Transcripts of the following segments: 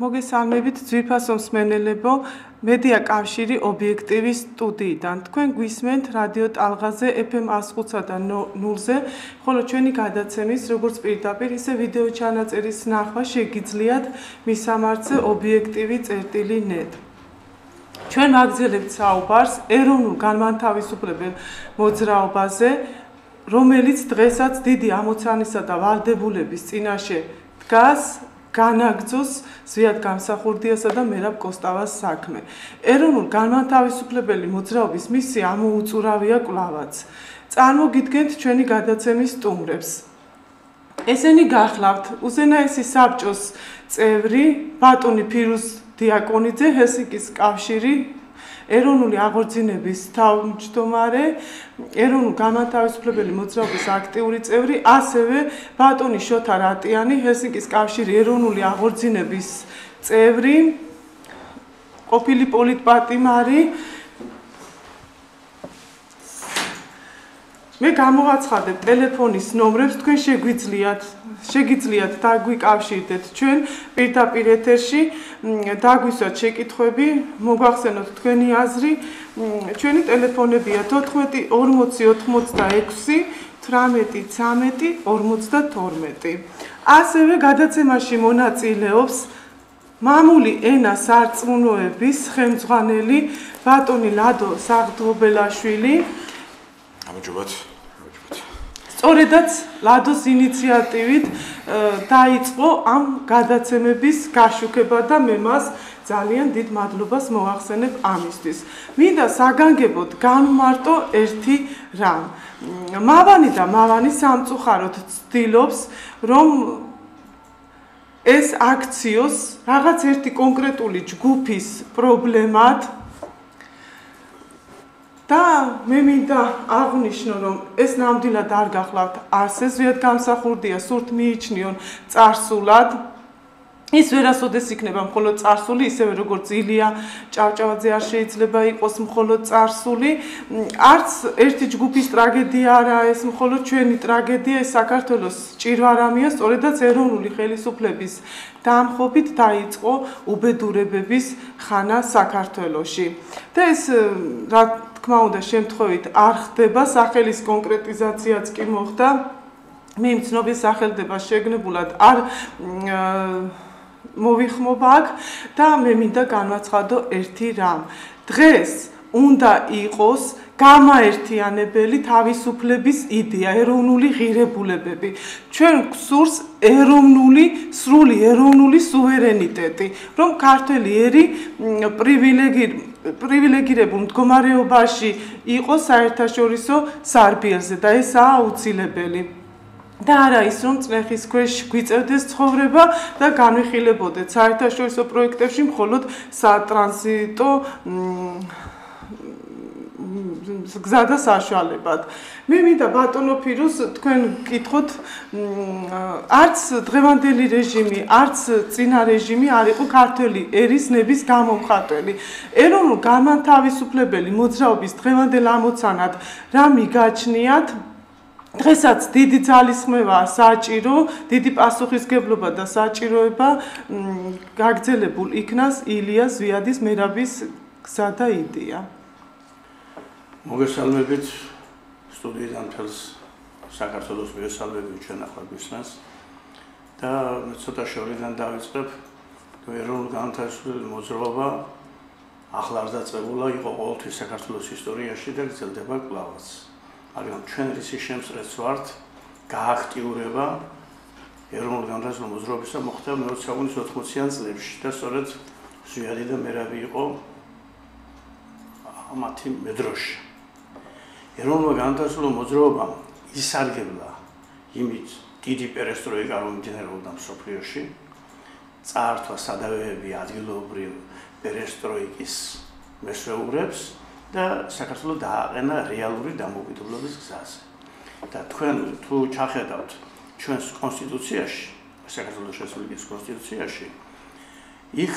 მოგესალმებით ძვირფასო მსმენელებო, მედია კავშირი ობიექტივის სტუდიიდან. თქვენ გვისმენთ რადიო ტალღაზე FM 105 და 0-ზე, ხოლო ჩვენი გადაცემის როგორც პირდაპირ, ისე ვიდეო ჩანაწერის ნახვა შეგიძლიათ მისამართზე ობიექტივი.net. ჩვენ ვაგრძელებთ საუბარს ეროვნულ განმათავისუფლებელ მოძრაობაზე, რომელიც დღესაც დიდი ამოცანისა და ვალდებულების წინაშე დგას. განაგრძოს ზვიად გამსახურდიასა და მერაბ კოსტავას საქმე. ეროვნულ განმათავისუფლებელი მოძრაობის მისია ამოუწურავია კვლავაც. წარმოგიდგენთ ჩვენი გადაცემის სტუმრებს. ესენი გახლავთ უზენაესი საბჭოს წევრი ბატონი ფირუზ დიაკონიძე, ჰელსინკის კავშირი ეროვნული აღორძინების თავმჯდომარე, ეროვნულ განმათავისუფლებელი მოძრაობის აქტიური წევრი, ასევე ბატონი შოთა რატიანი, ჰელსინკის კავშირი ეროვნული აღორძინების წევრი, ყოფილი პოლიტპატიმარი. მე გამოვაცხადებ ტელეფონის ნომრებს, თქვენ შეგიძლიათ დაგვიკავშირდეთ ჩვენ პირდაპირ ეთერში, დაგვისვათ შეკითხვები, მოგვახსენოთ თქვენი აზრი. ჩვენი ტელეფონებია 14 40 86 18 13 52. ასევე გადაცემაში მონაწილეობს მამული ენა სარწმუნოების ხელმძღვანელი ბატონი ლადო საღდობელაშვილი. ამჯობათ. სწორედაც ლადოს ინიციატივით დაიწყო ამ გადაცემების გაშუქება და მე მას ძალიან დიდ მადლობას მოახსენებ ამისთვის. მინდა საგანგებოდ განვმარტო ერთი რამ. მავანი და მავანი სამწუხაროდ ცდილობს, რომ ეს აქციოს რაღაც ერთი კონკრეტული ჯგუფის პრობლემად და მე მინდა აღვნიშნო, რომ ეს ნამდვილად არ გახლავთ ასე, ზვიად გამსახურდია, სურთ მიიჩნიონ წარსულად. ის ვერასოდეს იქნება მხოლოდ წარსული, ისევე როგორც ილია ჭავჭავაძე არ შეიძლება იყოს მხოლოდ წარსული. არც ერთი ჯგუფის ტრაგედია არაა ეს მხოლოდ ჩვენი ტრაგედია, ეს საქართველოს ჭირვარამია, სწორედაც ეროვნული ხელისუფლების დამხობით დაიწყო უბედურებების ხანა საქართველოში. და ეს რა თქმა უნდა შემთხვევით არ ხდება, სახელის კონკრეტიზაციაც კი მოხდა. მე იმ ცნობის სახელდება შეგნებულად არ მოვიხმობა აქ და მე მინდა განვაცხადო ერთი რამ. დღეს უნდა იყოს გამაერთიანებელი თავისუფლების იდეა, ეროვნული ღირებულებები. ჩვენ გვსურს სრული ეროვნული სუვერენიტეტი, რომ ქართველი ერი პრივილეგირებულ მდგომარეობაში იყოს საერთაშორისო სარბიელზე და ესაა აუცილებელი. და არა ის, რომ წნეხის ქვეშ გვიწევდეს ცხოვრება და განვიხილებოდეთ საერთაშორისო პროექტებში მხოლოდ სატრანზიტო გზა და საშუალებად. მე მინდა ბატონო ფირუზ, თქვენ გკითხოთ, არც დღევანდელი რეჟიმი, არც წინა რეჟიმი არ იყო ქართველი ერის ნების გამომხატველი. ეროვნულ განმათავისუფლებელი მოძრაობის დღევანდელ ამოცანად რა მიგაჩნიათ? დღესაც დიდი ძალისხმევაა საჭირო, დიდი პასუხისგებლობა და საჭიროება გაგრძელებულ იქნას ილია ზვიადის მერაბის გზა და იდეა. მოგესალმებით სტუდიიდან მთელს საქართველოს მოგესალმებით ჩვენ ახლა გვისმენს და ცოტა შორიდან დავიწყებ, რომ ეროვნულ განმათავისუფლებელი მოძრაობა ახლა არ დაწყებულა, იყო ყოველთვის საქართველოს ისტორიაში და გრძელდება კვლავაც. მაგრამ ჩვენ რისი შემსწრეც ვართ, გააქტიურება ეროვნულ განმათავისუფლებელი მოძრაობისა მოხდა მე-20 საუკუნის 80-იან წლებში და სწორედ ზვიადი და მერაბი იყო მათი მედროში. ეროვნულ განმათავისუფლებელი მოძრაობამ ისარგებლა იმით დიდი პერესტროიკა, რომ მიმდინარეობდა მსოფლიოში, წაართვა სადავეები ადგილობრივ პერესტროიკის მესვეურებს და საქართველოს დააყენა რეალური დამოუკიდებლობის გზაზე. და თქვენ თუ ჩახედავთ ჩვენს კონსტიტუციაში, საქართველოს რესპუბლიკის კონსტიტუციაში, იქ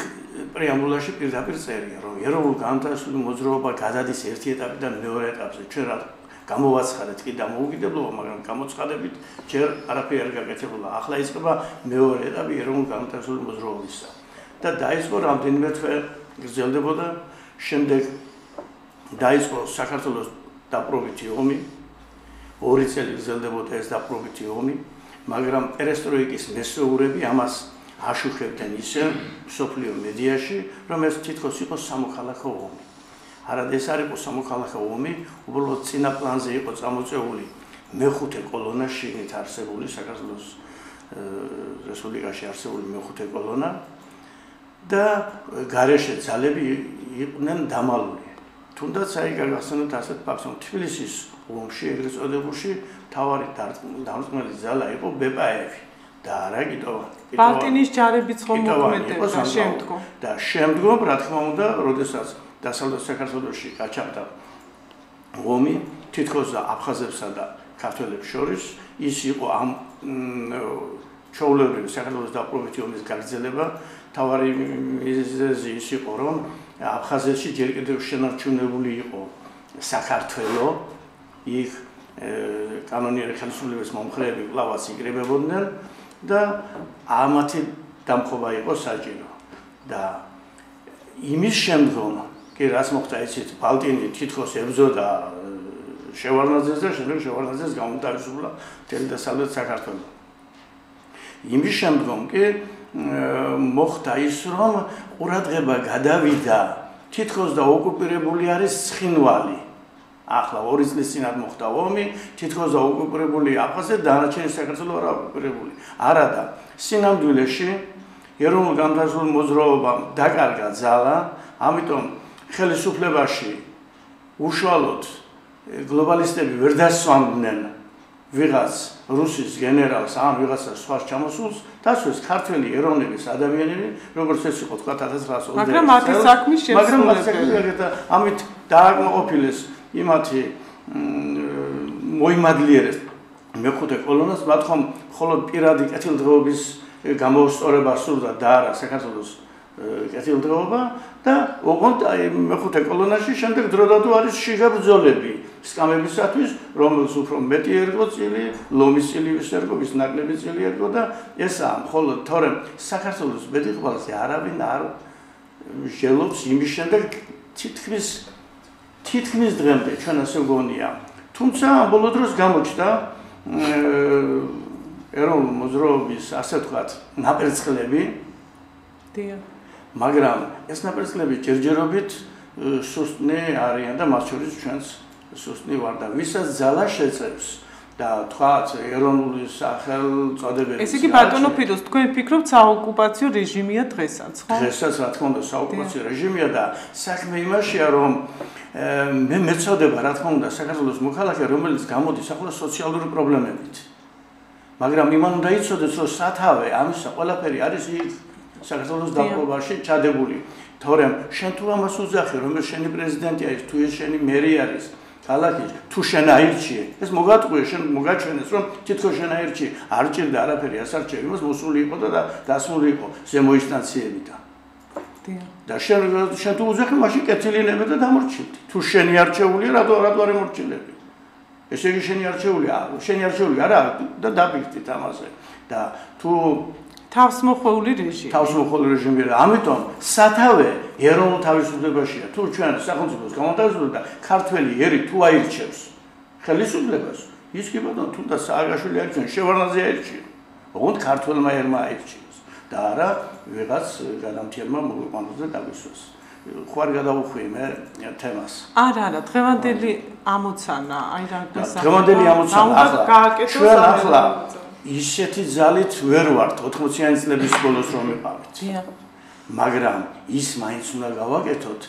პრეამბულაში პირდაპირ წერია, რომ ეროვნულ განმათავისუფლებელი მოძრაობა გადადის ერთი ეტაპიდან მეორე ეტაპზე. ჩვენ რა გამოვაცხადეთ კი დამოუკიდებლობა, მაგრამ გამოცხადებით ჯერ არაფერი არ გაკეთებულა. ახლა იწყება მეორე ეტაპი ეროვნულ განმათავისუფლებელი მოძრაობისა. და დაიწყო რამდენიმე თვე გრძელდებოდა. შემდეგ დაიწყო საქართველოს დაპყრობითი ომი. 2 წელი გრძელდებოდა ეს დაპყრობითი ომი, მაგრამ პერესტროიკის მესეურები ამას აშუქებდნენ ისე მსოფლიო მედიაში, რომ ეს თითქოს იყო სამოქალაქო ომი. არადა ეს არ იყო სამოქალაქო ომი, უბრალოდ წინა პლანზე იყო წამოწეული მეხუთე კოლონა შიგნით არსებული საქართველოს რესპუბლიკაში არსებული მეხუთე კოლონა და გარეშე ძალები იყვნენ დამალული. თუნდაც აი გაგახსენოთ ასეთ ფაქტს, რომ თბილისის ომში ეგრეთ წოდებულში მთავარი დამრტყმელი ძალა იყო ბეპაევი და არა კიდოვანი. ბალტინის ჯარებიც ხომ მოქმედებდა შემდგომ. და შემდგომ, რა თქმა უნდა, როდესაც დასავლეთ საქართველოში გაჩაღდა ომი, თითქოს აფხაზებსა და ქართველებს შორის ის იყო ამ ჩვეულებრივი საქართველოს დაპყრობითი ომის გაგრძელება. თავარი მიზეზი ის იყო, რომ აფხაზეთში ჯერ კიდევ შენარჩუნებული იყო საქართველო, იქ კანონიერი ხელისუფლების მომხრეები კვლავაც იკრიბებოდნენ და ამათი დამხობა იყო საჭირო. და იმის შემდგომ კი რაც მოხდა იცით, ბალტინი თითქოს ებრძოდა შევარდნაძეს და შემდეგ შევარდნაძეს გამოთავისუფლა მთელი დასავლეთ საქართველო. იმის შემდგომ კი მოხდა ის, რომ ყურადღება გადავიდა თითქოს და ოკუპირებული არის ცხინვალი. ახლა 2 წლის წინათ მოხდა ომი, თითქოს და ოკუპირებული აფხაზეთი, დანარჩენი საქართველო არა ოკუპირებული. არადა სინამდვილეში ეროვნულ განმტკიცებელ მოძრაობამ დაკარგა ძალა, ამიტომ ხელისუფლებაში უშუალოდ გლობალისტები ვერ დასვამდნენ ვიღაც რუსის გენერალს ან ვიღაცას სხვას ჩამოსულს, დასვეს ქართველი ეროვნების ადამიანები, როგორც ეს იყო თქვა 1920. მაგრამ მათი საქმის შესრულება, ამით დააკმაყოფილეს იმათი მოიმადლიერეს მეხუთე კოლონას, მათ ხომ მხოლოდ პირადი კეთილდღეობის გამოუსწორება სურდა და არა საქართველოს კეთილდღეობა და ოღონდ აი მეხუთე კოლონაში შემდეგ დროდადრო არის შიგა ბრძოლები სკამებისათვის, რომელს უფრო მეტი ერგო წილი, ლომის წილი ვისერგო, ვის ნაკლები წილი ერგო და ესაა მხოლოდ თორემ საქართველოს ბედიღვალზე არავინ არ ჟელობს იმის შემდეგ თითქმის დღემდე ჩვენ ასე ვგონია. თუმცა ბოლო დროს გამოჩნდა ეროვნულ მოძრაობის ასე ვთქვათ ნაპერწკლები. დიახ. მაგრამ ეს ნაპერწკლები ჯერჯერობით სუსტნი არიან და მათ შორის ჩვენც სუსტნი ვარ და ვისაც ძალა შეწევს და თქვათ ეროვნული სახელწოდებები. ესე იგი ბატონო ფიდოს, თქვენ ფიქრობთ საოკუპაციო რეჟიმია დღესაც, ხო? დღესაც რა თქმა უნდა საოკუპაციო რეჟიმია და საქმე იმაშია, რომ მე მეწოდება რა თქმა უნდა საქართველოს მოქალაქე, რომელიც გამოდის ახლა სოციალური პრობლემებით. მაგრამ იმან უნდა იცოდეს, რომ სათავე ამისა ყველაფერი არის იქ საქართველოს დაპყრობაში ჩადებული. თორემ შენ თუ ამას უძახი, რომ შენი პრეზიდენტი არის, თუ ეს შენი მერი არის, ქალაქის, თუ შენ აირჩიე, ეს მოგატყვიე, შენ მოგაჩვენეს, რომ თითქოს შენ აირჩიე, არ ჭირდა არაფერი ასარჩევი, იმას მოსული იყო და დასმული იყო ზემო ინსტანციებიდან. და შენ თუ უძახი, მაშინ კეთილინები და დამორჩილდი. თუ შენი არჩეულია, რატო არ ემორჩილები? ესე იგი შენი არჩეული არა და დაფიქრდით ამაზე. და თუ თავსმოხვეული რეჟიმია. ამიტომ სათავე ეროვნულ თავისუფლებაშია. თუ ჩვენ სახელმწიფოს გამოთავისუფლება და ქართველი ერი თუ აირჩევს ხელისუფლებას, ის კი ბატონო თუნდაც სააკაშვილი აირჩიოს, შევარდნაძე აირჩიოს. ოღონდ ქართველმა ერმა აირჩიოს და არა ვიღაც გადამთიელმა მოგვიყვანოს და დაგვისვას. ხო არ გადავუხვიე მე თემას. არა, დღევანდელი ამოცანა, აი რა გვესახება. დღევანდელი ამოცანა ახლა ისეთი ძალით ვერ ვართ 80-იანი წლების ბოლოს რომ ვიყავით. მაგრამ ის მაინც უნდა გავაკეთოთ.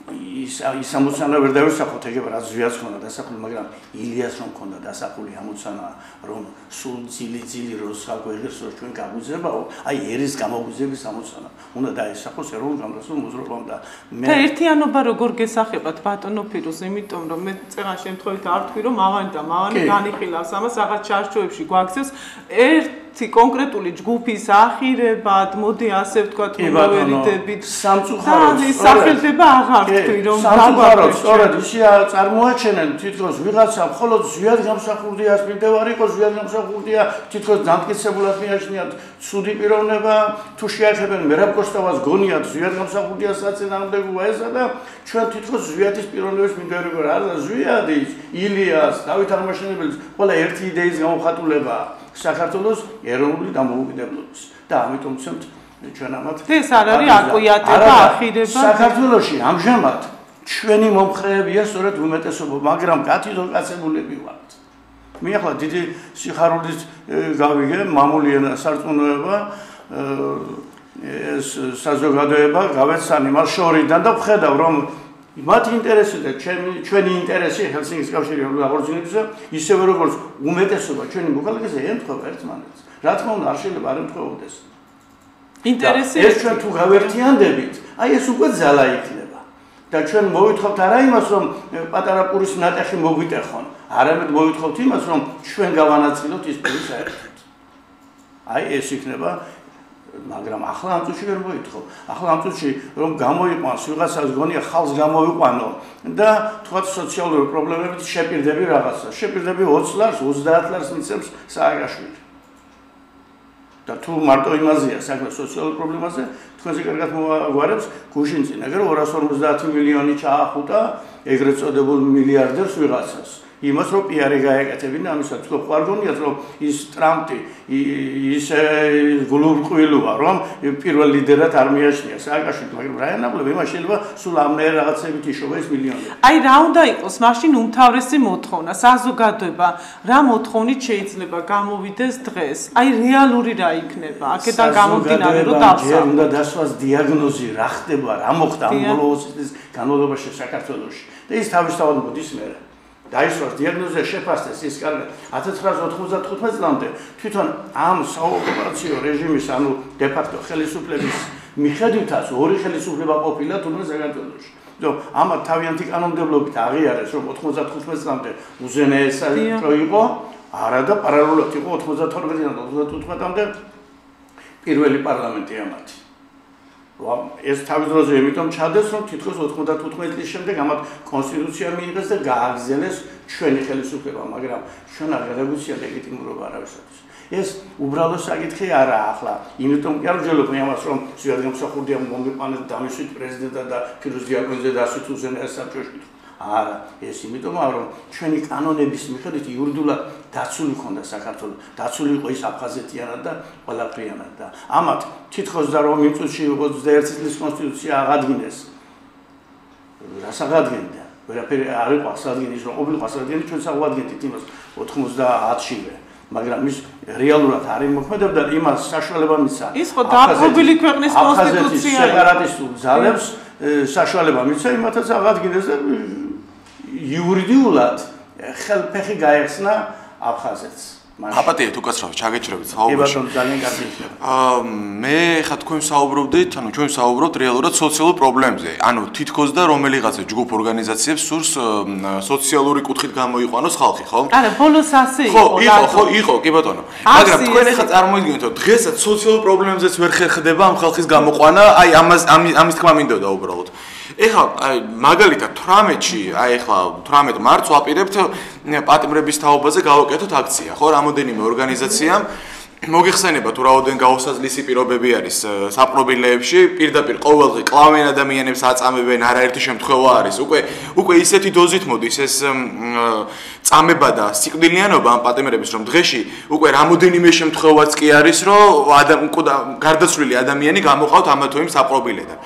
ის ამოცანა ვერ დავისახოთ, ეგრე რაც ზვიაც ხონდა დასახული, მაგრამ ილიას რომ ხონდა დასახული ამოცანა, რომ სულ ძილი როს ხალხო ეგრეს რომ ჩვენ გაგვიზებაო, აი ერის გამოგვიზების ამოცანა. უნდა დაისახოს ეროვნულ გამოსულ მოძრაობამ და მე ერთიანობა როგორ გესახებათ ბატონო ფირუზ, იმიტომ რომ მე წეღან შემთხვევით არ თქვი რომ მავანი განიხილავს ამას, რაღაც ჩარჩოებში გვაგზავს კონკრეტული ჯგუფის ახირებად, მოდი ასე ვთქვათ, მოვერიდებით. სამწუხაროდ სახელდება აღარ ვთქვი, რომ სამწუხაროდ სწორედ ისია წარმოაჩენენ თითქოს ვიღაცა მხოლოდ ზვიად გამსახურდია სპირტევარი იყო, ზვიად გამსახურდია თითქოს დამტკიცებულად მიაჩნიათ ცუდი პიროვნება, თუ შეახებენ მერაბ კოსტავას გონიათ ზვიად გამსახურდია საწინააღმდეგოა ესა და ჩვენ თითქოს ზვიადის პიროვნების მიმდევრება რა და ზვიადის, ილიას, დავით აღმაშენებელის ყველა ერთი იდეის გამოხატულება საქართველოს ეროვნული დამოუკიდებლობის და ამიტომ ვცემთ ჩვენ ამათ ეს არ არის აკვიატება, ახირება საქართველოში ამჟამად ჩვენი მომხრეებია სწორედ უმეტესობა, მაგრამ კათედროკაცებულები ვართ. მე ახლა დიდი სიხარულით გავიგე მამული ენა სარწმუნოება ეს საზოგადოება გავეცანი მას შორიდან და ვხედავ რომ მათი ინტერესი და ჩვენი ინტერესი ჰელსინკის კავშირის აღორძინებისა ისევე როგორც უმეტესობა ჩვენი მოქალაქეზე ემთხვევა ერთმანეთს. რა თქმა უნდა არ შეიძლება არ ემთხვეოდეს. ინტერესი ეს ჩვენ თუ გავერთიანდებით, აი ეს უკვე ძალა იქნება. და ჩვენ მოვითხოვთ არა იმას რომ პატარა პურის ნატეხი მოგვიტეხონ, არამედ მოვითხოვთ იმას რომ ჩვენ გავანაწილოთ ის პური საერთოდ. აი ეს იქნება მაგრამ ახლა ამ წუთში ვერ მოითხოვ. ახლა ამ წუთში რომ გამოიყვანს ვიღაცას გონია ხალხს გამოიყვანო და თქვა სოციალური პრობლემებით შეპირდები რაღაცა. შეპირდები 20 ლარს, 30 ლარს მიცემს სააკაშვილი. და თუ მარტო იმაზეა საქმე სოციალურ პრობლემაზე, თქვენზე კარგად მოაგვარებს გუშინწინა, რომ 250 მილიონი ჩაახუტა ეგრეთ წოდებულ მილიარდერს ვიღაცას. იმას რომ პიარი გაეკეთებინა ამისაც თქო ხარ გონიათ რომ ის ტრამპი ის გულურყვილოა რომ პირველ ლიდერად არ მიაჩნია სააკაშვილი მაგრამ რა ენაბლები იმას შეიძლება სულ ამნაირ რაღაცებით იშოვა ეს მილიონი აი რა უნდა იყოს მაშინ უმთავრესი მოთხოვნა საზოგადოება რა მოთხოვნით შეიძლება გამოვიდეს დღეს აი რეალური რა იქნება აქედან გამომდინარე რომ დავსვა უნდა დასვას დიაგნოზი რა ხდება რა მოხდა ამ ბოლო 20 წლის განმავლობაში საქართველოში და ის თავისთავად მოდის მე დაისვას დიაგნოზა შეფასდეს ის კარგად 1995 წლამდე თვითონ ამ საოკუპაციო რეჟიმის ანუ დე ფაქტო ხელისუფლების მიხედვითაც ორი ხელისუფლება ყოფილა თუნდაც საქართველოში. რომ ამათ თავიანთი კანონმდებლობით აღიარეს რომ 95 წლამდე უზენაესი იყო არა და პარალელურად იყო 92-დან 95-მდე პირველი პარლამენტი ამათი. ეს თავის დროზე იმიტომ ჩადეს რომ თითქოს 95 წლის შემდეგ ამათ კონსტიტუცია მიიღეს და გააგრძელეს ჩვენი ხელისუფლება, მაგრამ ჩვენ არ გადაგვიცია ლეგიტიმურობა არავისათვის. ეს უბრალო საკითხი არაა ახლა, იმიტომ კი არ ვჯერებ იმას რომ ზოგადად გამსახურდია მომიყვანეთ დამისვით პრეზიდენტად და ფირუზ დიაკონიძე დასვით უზენაეს საბჭოში. არა, ეს იმიტომაა რომ ჩვენი კანონების მიხედვით იურიდულად დაცული ხონდა საქართველოს, დაცული იყო ის აფხაზეთიანად და ყველაფრიანად და ამათ თითქოს და რომ იმ წუთში 21 წლის კონსტიტუცია აღადგინეს. რას აღადგენდა? ვერაფერი არ იყო აღადგინეს, რომ ყოფილიყო აღადგინე ჩვენ საღვადგენთ იმას 90-შივე. მაგრამ ის რეალურად არ იმოქმედებდა და იმას საშუალება მისცა. ის ხო დაყრდნობილი ქვეყნის კონსტიტუცია სეპარატისტულ ძალებს საშუალება მისცა იმათაც აღადგინეს და იურიდიულად ხელფეხი გაეხსნა აფხაზეთს. აპატიეთ უკაცრავ ჩაგეჭრებით საუბრში. ძალიან კარგი იქნება. მე ხა თქვენ საუბრობდით, ანუ ჩვენ საუბრობთ რეალურად სოციალურ პრობლემებზე. ანუ თითქოს და რომელიღაცა ჯგუფ ორგანიზაციებს სურს სოციალური კუთხით გამოიყვანოს ხალხი, ხო? არა, ბოლოს ასე იყო. ხო, იყო, კი ბატონო. მაგრამ თქვენ ხა წარმოიდგინეთ, რომ დღესაც სოციალურ პრობლემებზეც ვერ ხერხდება ამ ხალხის გამოყვანა, აი ამის თქმა მინდოდა უბრალოდ. ეხლა აი მაგალითად 18-ში, აი ეხლა 18 მარტს ვაპირებთ პატიმრების თაობაზე გავაკეთოთ აქცია, ხო? რამოდენიმე ორგანიზაციამ მოგეხსენება თუ რაოდენ გაუსაზლისი პირობები არის საპრობილეებში, პირდაპირ ყოველდღე კლავენ ადამიანებს აწამებენ, არაერთი შემთხვევა არის. უკვე ისეთი დოზით მოდის ეს წამება და სიკვდილიანობა ამ პატიმრების, რომ დღეში უკვე რამოდენიმე შემთხვევაც კი არის, რომ გარდაცვლილი ადამიანი გამოყავთ ამა თუ იმ საპრობილედან.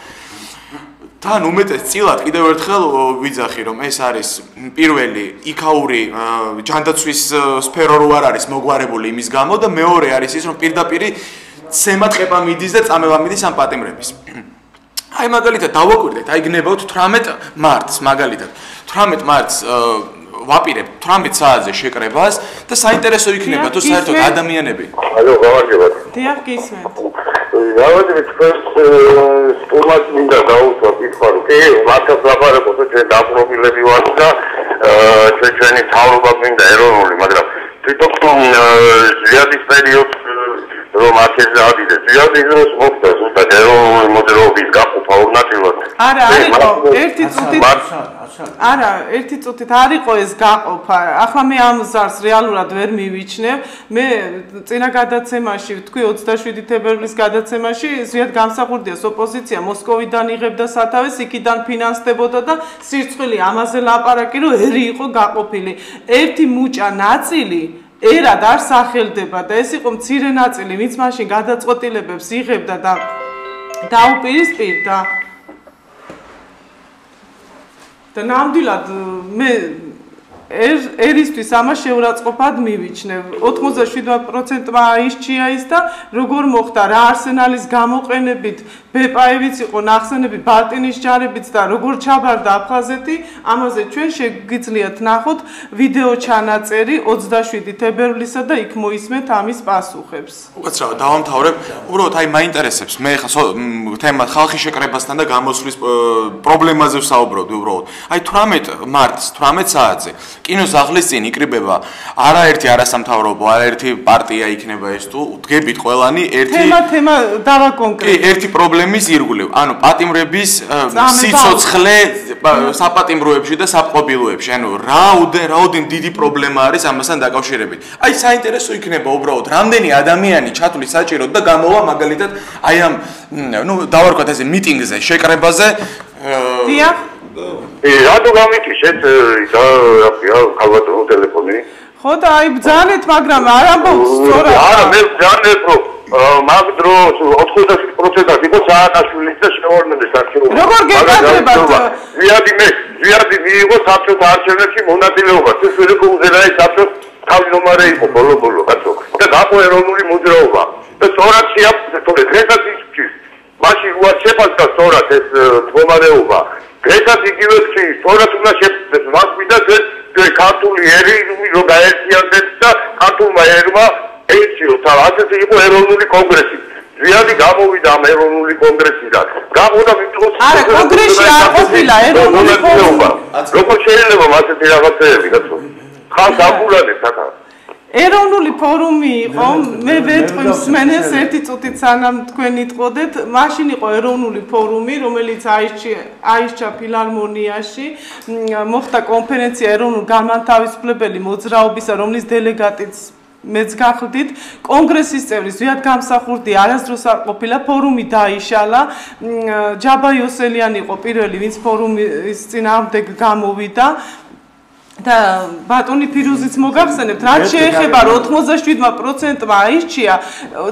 თან უმეტეს წილად კიდევ ერთხელ ვიძახი რომ ეს არის პირველი იქაური ჯანდაცვის სფერო რო არ არის მოგვარებული იმის გამო და მეორე არის ის რომ პირდაპირ სემატყება მიდის და წამება მიდის ამ პატიმრების. აი მაგალითად დავაკვირდეთ, აი გნებავთ 18 მარტს მაგალითად. 18 მარტს ვაპირებ 18 საათზე შეკრებას და საინტერესო იქნება თუ საერთოდ ადამიანები. ალო, გავაგებად. დიახ, გისმენთ. დავაკვირდეთ ფერს სტუმარს მინდა დაუსვა კითხვა რომ კი მართლაც ლაპარაკობთ ჩვენ დაპრობილები ვართ და ჩვენი თავრობა მინდა ეროვნული მაგრამ თვითონ ზვიადის პერიოდს რომ აქედან ადიდე ზიადი დროს მოხდა ზუსტად ეროვნული მოძრაობის გაყოფა ორ ნაწილად. არა, ერთი წუთით არ იყო ეს გაყოფა. ახლა მე ამ ზარს რეალურად ვერ მივიჩნევ. მე წინა გადაცემაში, თქვი 27 თებერვლის გადაცემაში ზვიად გამსახურდიას ოპოზიცია მოსკოვიდან იღებდა სათავეს, იქიდან ფინანსდებოდა და სირცხვილი ამაზე ლაპარაკი რომ ერი იყო გაყოფილი. ერთი მუჭა ნაწილი ერად არ სახელდება და ეს იყო მცირე ნაწილი, ვინც მაშინ გადაწყვეტილებებს იღებდა და დაუპირისპირდა. და ნამდვილად მე ერისთვის ამას შეურაცხყოფად მივიჩნევ. 87%-მა აიშჩია ის და როგორ მოხდა რა არსენალის გამოყენებით ბეპაევიც იყო ნახსენები ბალტინის ჯარებიც და როგორ ჩაბარდა აფხაზეთი, ამაზე ჩვენ შეგიძლიათ ნახოთ ვიდეო ჩანაწერი 27 თებერვლისა და იქ მოისმენთ ამის პასუხებს. უკაცრავად დავამთავრებ. უბრალოდ აი მაინტერესებს მე ხა თემა ხალხის შეკრებასთან და გამოსვლის პრობლემაზე ვსაუბრობდი უბრალოდ. აი 18 მარტს 18 საათზე კინოსახლის წინ იკრიბება არაერთი არასამთავრობო, არაერთი პარტია იქნება ეს თუ დგებით ყველანი თემა დავაკონკრეტებთ. კი, ერთი პრობლემის ირგვლივ. ანუ პატიმრების სიცოცხლე საპატიმროებში და საპყობილოებში. ანუ რაოდენ დიდი პრობლემა არის ამასთან დაკავშირებით. აი საინტერესო იქნება უბრალოდ რამდენი ადამიანი ჩათვლის საჭიროდ და გამოვა მაგალითად აი ამ დავარქვათ ესე მიტინგზე, შეკრებაზე. დიახ. რატო გამიქიშეთ და ქალბატონო ტელეფონი? ხო და აი ბძანეთ, მაგრამ არ ამბობთ სწორად. არა, მე ბძანებ რომ მაგ დროს 87% იყო სააკაშვილის და შეორნეdes არჩევნებში. როგორ გეკადრებათ? ზვიადი მიიღო საბჭოთა არჩევნებში მონაწილეობა. ეს ვერ გულზელა ეს საბჭოს თავმჯდომარე იყო ბოლო კაცო. და გაყო ეროვნული მოძრაობა. და სწორად შეაფასე დღესაც ის მაშინ უარჩევას და სწორად ეს მდგომარეობა. დღესაც იგივე ხი, სწორად უნდა შეფასდეს მას მინდა ქართული ერი რომ გაერთიანდეს და ქართულმა ერმა ეციო და ასეთი იყო ეროვნული კონგრესი. ზვიადი გამოვიდა ამ ეროვნული კონგრესიდან. გამოდა მითხოს არა, კონგრესში არ ყოფილა ეროვნული მოძრაობა. როგორ შეიძლება ასეთი რაღაცეები, კაცო? ხალხს აფულანებს აკა. ეროვნული ფორუმი იყო, მე ვეტყვი მსმენელს ერთი წუთით სანამ თქვენ იტყოდეთ, მაშინ იყო ეროვნული ფორუმი, რომელიც აიშჩა ფილარმონიაში, მოხდა კონფერენცია ეროვნულ განმათავისუფლებელი მოძრაობისა, რომლის დელეგატიც მეც გახლდით, კონგრესის წევრი ზვიად გამსახურდი არასდროს არ ყოფილა, ფორუმი დაიშალა, ჯაბა იოსელიანი იყო პირველი, ვინც ფორუმის წინააღმდეგ გამოვიდა. და ბატონი ფირუზიც მოგახსენებთ, რაც შეეხება 87%-მა აიშჩია,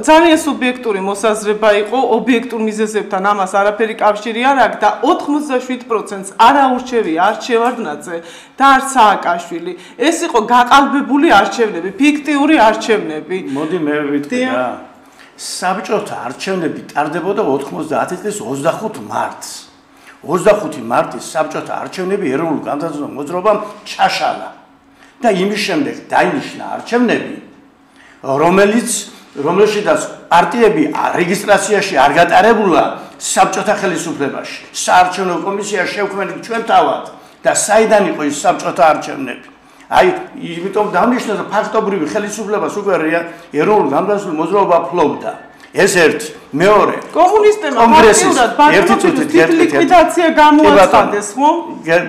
ძალიან სუბიექტური მოსაზრება იყო, ობიექტურ მიზეზებთან ამას არაფერი კავშირი არ აქვს და 87%-ს არ აურჩევია არჩევადნაძე და არც სააკაშვილი. ეს იყო გაყალბებული არჩევნები, ფიქტიური არჩევნები. მოდი მე ვიტყვი რა. საბჭოთა არჩევნები ტარდებოდა 90 წლის 25 მარტს. 25 მარტის საბჭოთა არჩევნები ეროვნულ განმათავისუფლებელ მოძრაობამ ჩაშალა და იმის შემდეგ დაინიშნა არჩევნები, რომელშიც პარტიები რეგისტრაციაში არ გატარებულა საბჭოთა ხელისუფლებაში. საარჩევნო კომისია შევქმნით ჩვენ თავად და საიდან იყო ის საბჭოთა არჩევნები? აი, იმიტომ დამნიშნა და ფაქტობრივი ხელისუფლებას უკვე ეროვნულ განმათავისუფლებელ მოძრაობა ფლობდა. ეს ერთ, მეორე, კომუნისტებმა ფაქტიურად ბატონობის ლიკვიდაცია გამოაცხადეს, ხო?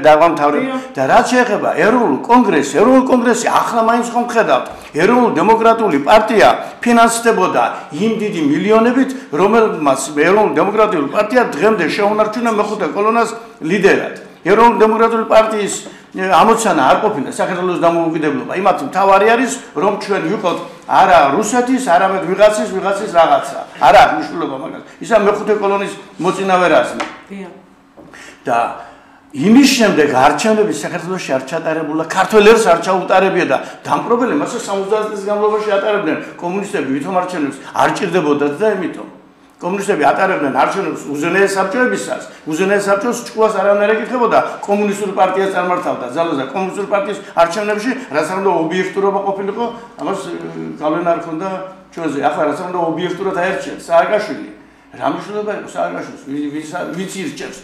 დავამთავრებ. და რაც შეეხება ეროვნულ კონგრესი ახლა მაინც ხომ ხედავთ, ეროვნულ დემოკრატიული პარტია ფინანსდებოდა იმ დიდი მილიონებით, რომელმაც ეროვნულ დემოკრატიული პარტია დღემდე შეუნარჩუნა მეხუთე კოლონას ლიდერად. ეროვნულ დემოკრატიული პარტიის ამოცანა არ ყოფილა საქართველოს დამოუკიდებლობა. იმათ მთავარი არის, რომ ჩვენ ვიყოთ არა რუსეთის, არამედ ვიღაცის რაღაცა. არ აქვს მნიშვნელობა მაგას. ისა მეხუთე კოლონის მოწინავე რაზმი. და იმის შემდეგ არჩევნები საქართველოში არ ჩატარებულა, ქართველ ერს არ ჩაუტარებია და დამპყრობელი მასე 70 წლის განმავლობაში ატარებდნენ კომუნისტები ვითომ არჩევნებს არ ჭირდებოდათ და იმიტომ კომუნისტები ატარებდნენ არჩევნებს უზენაეს საბჭოებისას, უზენაეს საბჭოს ჭკუას არანაირ ეკითხებოდა, კომუნისტური პარტია წარმართავდა ძალას და კომუნისტური პარტიის არჩევნებში, რაც უნდა ობიექტურობა ყოფილიყო, ამას გავლენა არ ქონდა ჩვენზე. ახლა რაც უნდა ობიექტურად აერჩიათ სააკაშვილი. რა მნიშვნელობა იყო სააკაშვილს, ვიც ირჩევს,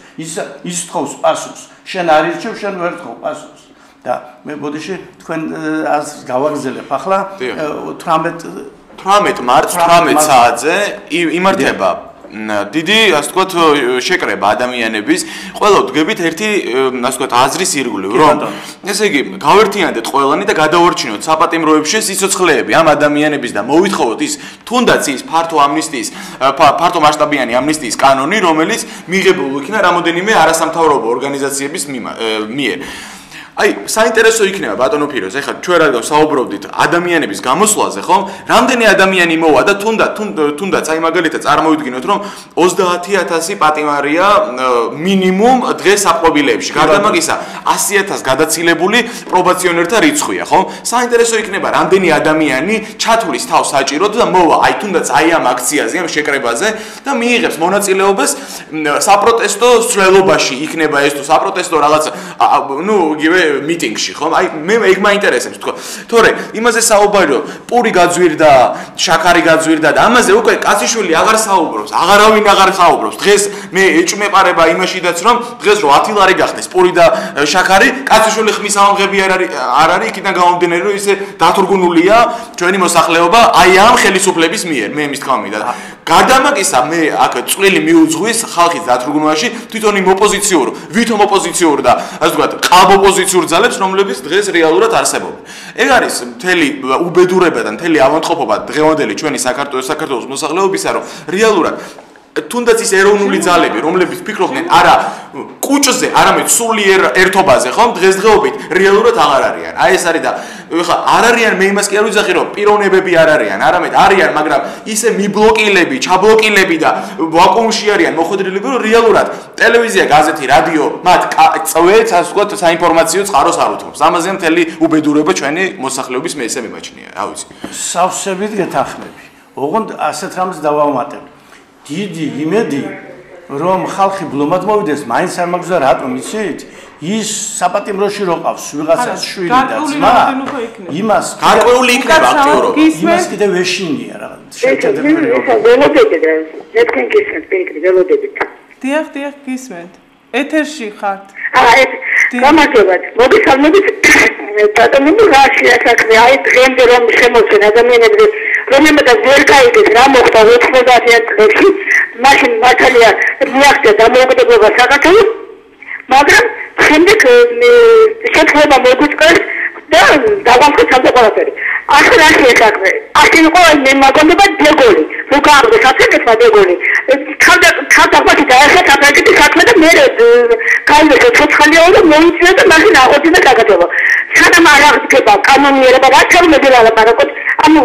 ის თხოვს პასუხს, შენ არ ირჩევ, შენ ვერ თხოვ პასუხს. და მე ბოდიში თქვენ ას გავაგზელებ ახლა 18 18 მარტს 18 საათზე იმართება დიდი, ასე ვთქვათ, შეკრება ადამიანების, ყველა ვდგებით ერთი, ასე ვთქვათ, აზრის ირგვლივ, რომ ესე იგი, გავერთიანდეთ ყველანი და გადავარჩინოთ საპატიმროებში სიცოცხლეები ამ ადამიანების და მოვითხოვოთ ის თუნდაც ის ფართო მასშტაბიანი ამნისტიის კანონი, რომელიც მიღებულ იქნა რამოდენიმე არასამთავრობო ორგანიზაციების მიერ. Ai, საინტერესო იქნება ბატონო ფიროს, ეხლა ჩვენ რადგან საუბრობდით ადამიანების გამოსვლაზე, ხომ? რამდენი ადამიანი მოვა და თუნდაც აი მაგალითად წარმოვიდგინოთ, რომ 30000 პატიმარია მინიმუმ დღეს საყობილებში. გარდა მაგისა, 100000 გადაცილებული პრობაციონერთა რიცხვია, ხომ? საინტერესო იქნება რამდენი ადამიანი ჩათვლის თავს საჭიროდ და მოვა აი თუნდაც აი ამ აქციაზე, ამ შეკრებაზე და მიიღებს მონაწილეობას საპროტესტო ცვლილობაში იქნება ეს თუ საპროტესტო რაღაც იგივე მიტინგში, ხომ? აი მე ეგ მაინტერესებს თქო. თორე იმაზე საუბარი რომ პური გაძვირდა, შაქარი გაძვირდა და ამაზე უკვე კაციშვილი აღარ საუბრობს, აღარავინ აღარ საუბრობს. დღეს მე ეჭმეპარება იმაშიდაც რომ დღეს რო 10 ლარი გახდეს პური და შაქარი, კაციშვილი ხმის ამღები არ არის, იქიდან გამომდინარე რომ ისე დათურგუნულია ჩვენი მოსახლეობა აი ამ ხელისუფლების მიერ, მე იმის თქმა მინდა. გარდა მაგისა მე აქ წვლილი მიუძღვის ხალხის დათრგუნვაში თვითონ იმ ოპოზიციურ, ვითომ ოპოზიციურ და ასე ვთქვათ, ყალბ ოპოზიციურ ძალებს, რომლებიც დღეს რეალურად არსებობენ. ეგ არის მთელი უბედურება და მთელი ავადმყოფობა დღევანდელი ჩვენი საქართველოს მოსახლეობისა, რომ რეალურად თუნდაც ის ეროვნული ძალები, რომლებიც ფიქრობდნენ არა კუჭზე, არამედ სულიერ ერთობაზე, ხომ? დღესდღეობით რეალურად აღარ არიან. აი ეს არის და ეხლა არ არიან, მე იმას კი არ ვიძახი, რომ პიროვნებები არ არიან, არამედ არიან, მაგრამ ისე მიბლოკილები, ჩაბლოკილები და ვაკუუმში არიან მოხვედრილები, რომ რეალურად ტელევიზია, გაზეთი, რადიო მათ წვეთს, ასე ვთქვათ, საინფორმაციო წყაროს არ უთმობს. ამაზე მთელი უბედურება ჩვენი მოსახლეობის მე ესე მიმაჩნია, რა ვიცი. სავსებით გეთახმები. ოღონდ ასეთ რამს დავამატებ. დიდი იმედი რომ ხალხი ბლომად მოვიდეს, მაინც არ მაგვზა რატომ იცით? ის საპატიმროში რო ყავს ვიღაცას შვილი და ძმა, იმას გარკვეული იქნება აქტიურობა. იმას კიდევ ეშინია რაღაც. ველოდებით, ერთგან გისმენთ, პირიქით ველოდებით. დიახ, გისმენთ. ეთერში ხართ. გამარჯობათ. მოგესალმებით. ბატონო, რაშია საქმე? აი დღემდე რომ შემოწენ ადამიანები რომელმეც ვერ გაიგეს რა მოხდა 90-იან წლებში, მაშინ მართალია რეაქცია დამოუკიდებლობა საქართველოს, მაგრამ შემდეგ შეცვლება მოგვიწყეს და დავამხოთ სამწუხაროდ. ახლა რაშია საქმე? ასე იყო მე მაგონდება დეგოლი, რო გააგდეს აფრიკეთმა დეგოლი. თავდახვაში დაეხლა აფრიკეთის საქმე და მე გაიგეს ცოცხალიაო და მოიწია და მაშინ აღოჩინდა საქართველოს. სანამ არ აღდგება კანონიერება, რაც არ უნდა ვილაპარაკოთ, ანუ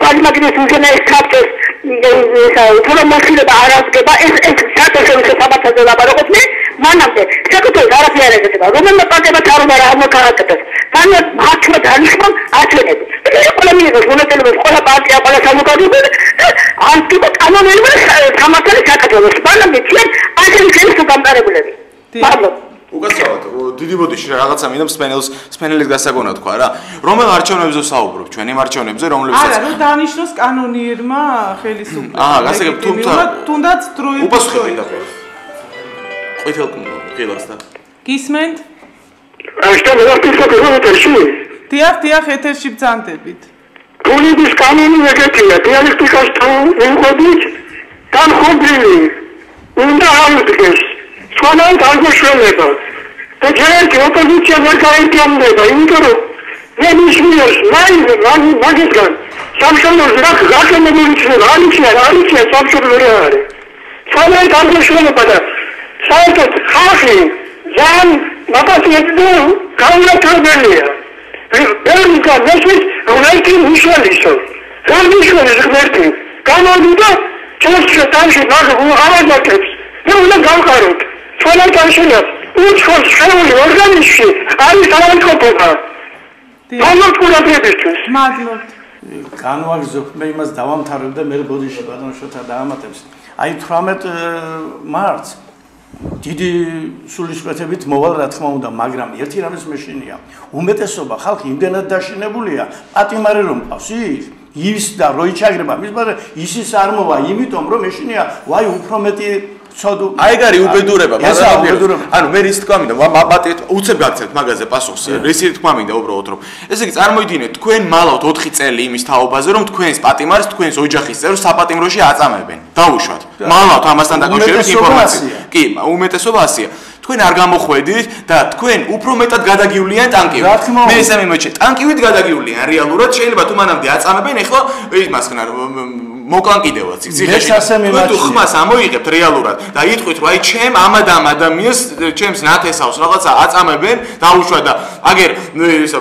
პარლამენტის უზენაეს საბჭოს თორემ მოსილება არ აღდგება, ეს საერთაშორისო საბჭოზე ვილაპარაკოთ მე, მანამდე საქართველოს არაფერი არ ეკეთება, რომელმა პარტიებმა არ უნდა ამოქალაქდეს. მაგრამ მართლა დანიშნულ აცვენები. ყველა მინებას მონაწილეობს, ყველა პარტია, ყველა საზოგადოება ან ტიპო კანონიერება სამართალი საქართველოს. მანამდე ჩვენ ასეთი ხელისუფლების გამყარებულები. მადლობა. უკაცრავად, დიდი ბოდიში რაღაცა მინდა სპენელის გასაგონა თქვა რა. რომელ არჩევნებზე საუბრობ? ჩვენ იმ არჩევნებზე, რომლებსაც არა, რომ დანიშნოს კანონიერმა ხელისუფლება. გასაგებ თუნდაც დროებით. უპასუხები და ყვითელ ყილასთან. გისმენთ? Что вы говорите? დიახ, ეთერში ბრძანდებით. Პოლიტიკის კანონი ეგეთია, დიალექტიკას უღებთ, განხობილი. უნდა აღდგეს. სხვანაირ განშველება. და ჯერ ოპოზიცია ვერ გაერთიანდება, იმიტომ რომ მე მისმიერს მაგისგან სამშობლოს გაქენებული იქნება, ალიცია სამშობლო რა არის. სხვანაირ განშველება და საერთოდ ხალხი ძალიან მაპატიებდა გაუნათებელია. Berlinga nesmit roleti mishalisho. Gar mishlis gmerti. Gamodida chosche tanshi nage bu avadakets. Ne ulan gamkarot. Falan tanshina. Uchkhos shevuli organizshi. Ari salamtkopova. Tamam qulabribistvis. Madlobთ. განვაგზობ მე იმას დავამთავრებ და მე ბოდიში ბატონო შოთა დაამატებს. აი 18 მარტს დიდი სულისკვეთებით მოვალ რა თქმა უნდა, მაგრამ ერთი რამის მეშინია. უმეტესობა ხალხი იმდენად დაშინებულია, პატიმარი რომ ყავს ის და როი ჩაგრება, მის მაგრამ ისიც არ მოვა, იმიტომ რომ მეშინია, ვაი უფრო მეტი ცოდუ აი გარი უბედურება ანუ მე რის თქვა მინდა მატეთ უცებ გაქცევთ მაგაზე პასუხს რის თქვა მინდა უბრალოდ რომ ესე იგი წარმოიდგინეთ თქვენ მალავთ 4 წელი იმის თაობაზე რომ თქვენს პატიმარს თქვენს ოჯახის წევრს საპატიმროში აწამებენ დაუშვათ მალავთ ამასთან დაკავშირებით ინფორმაცია კი უმეტესობა ასია თქვენ არ გამოხვედით და თქვენ უფრო მეტად გადაგივლიან ტანკივით მე ესე მიმოჩე ტანკივით გადაგივლიან რეალურად შეიძლება თუ მანამდე აწამებენ ეხლა იმას ხნარ მოკლან კიდევაც ციხეში თუ ხმას ამოიღებთ რეალურად და იტყვით რომ აი ჩემ ამ ადამიანს ჩემს ნათესავს რაღაცა აწამებენ დაუშვა და აგერ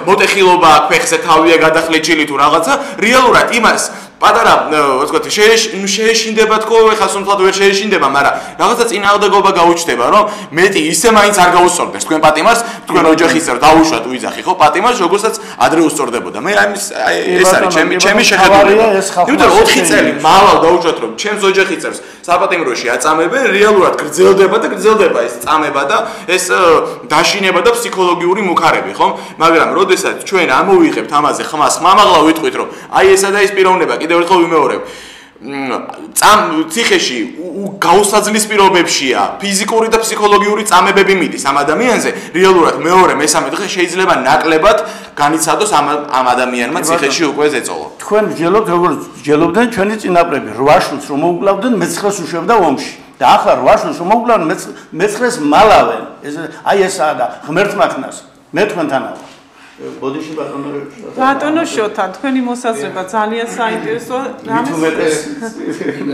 მოტეხილობა აქვს ფეხზე თავია გადახლეჭილი თუ რაღაცა რეალურად იმას პატარა ვთქვათ შეეშინდება თქო ეხლა სულ ვერ შეეშინდება მაგრამ რაღაცა წინააღმდეგობა გაუჩნდება რომ მეტი ისე მაინც არ გაუსწორდეს თქვენ პატიმარს თქვენ ოჯახის წევრ დაუშვათ უიძახი ხო პატიმარს როგორცაც ადრე უსწორდებოდა მე ეს არის ჩემი შეხედულება იმიტომ რომ 4 წელი მალავ დაუშვათ რომ ჩემს ოჯახის წევრს საპატიმროში აწამებენ რეალურად გრძელდება ეს წამება და ეს დაშინება და ფსიქოლოგიური მუქარები ხო მაგრამ როდესაც ჩვენ ამოვიღებთ ამაზე ხმას ხმამაღლა ვიტყვით რომ აი ესა და ეს პიროვნება კიდევ ერთხელ ვიმეორებ ციხეში გაუსაძლის პირობებშია ფიზიკური და ფსიქოლოგიური წამებები მიდის ამ ადამიანზე რეალურად მეორე მესამე დღე შეიძლება ნაკლებად განიცადოს ამ ადამიანმა ციხეში უკვე ზეწოლა თქვენ ვჯელობთ როგორც ვჯელობდნენ ჩვენი წინაპრები 8 შვილს რომ მოუკლავდნენ მე-9-ს უშვებდა ომში და ახლა 8 შვილს რომ მოუკლავენ მე-9-ს მალავენ აი ესაა და ღმერთმა ხნას მე თქვენთანაა ბოდიში ბატონო შოთა თქვენი მოსაზრება ძალიან საინტერესოა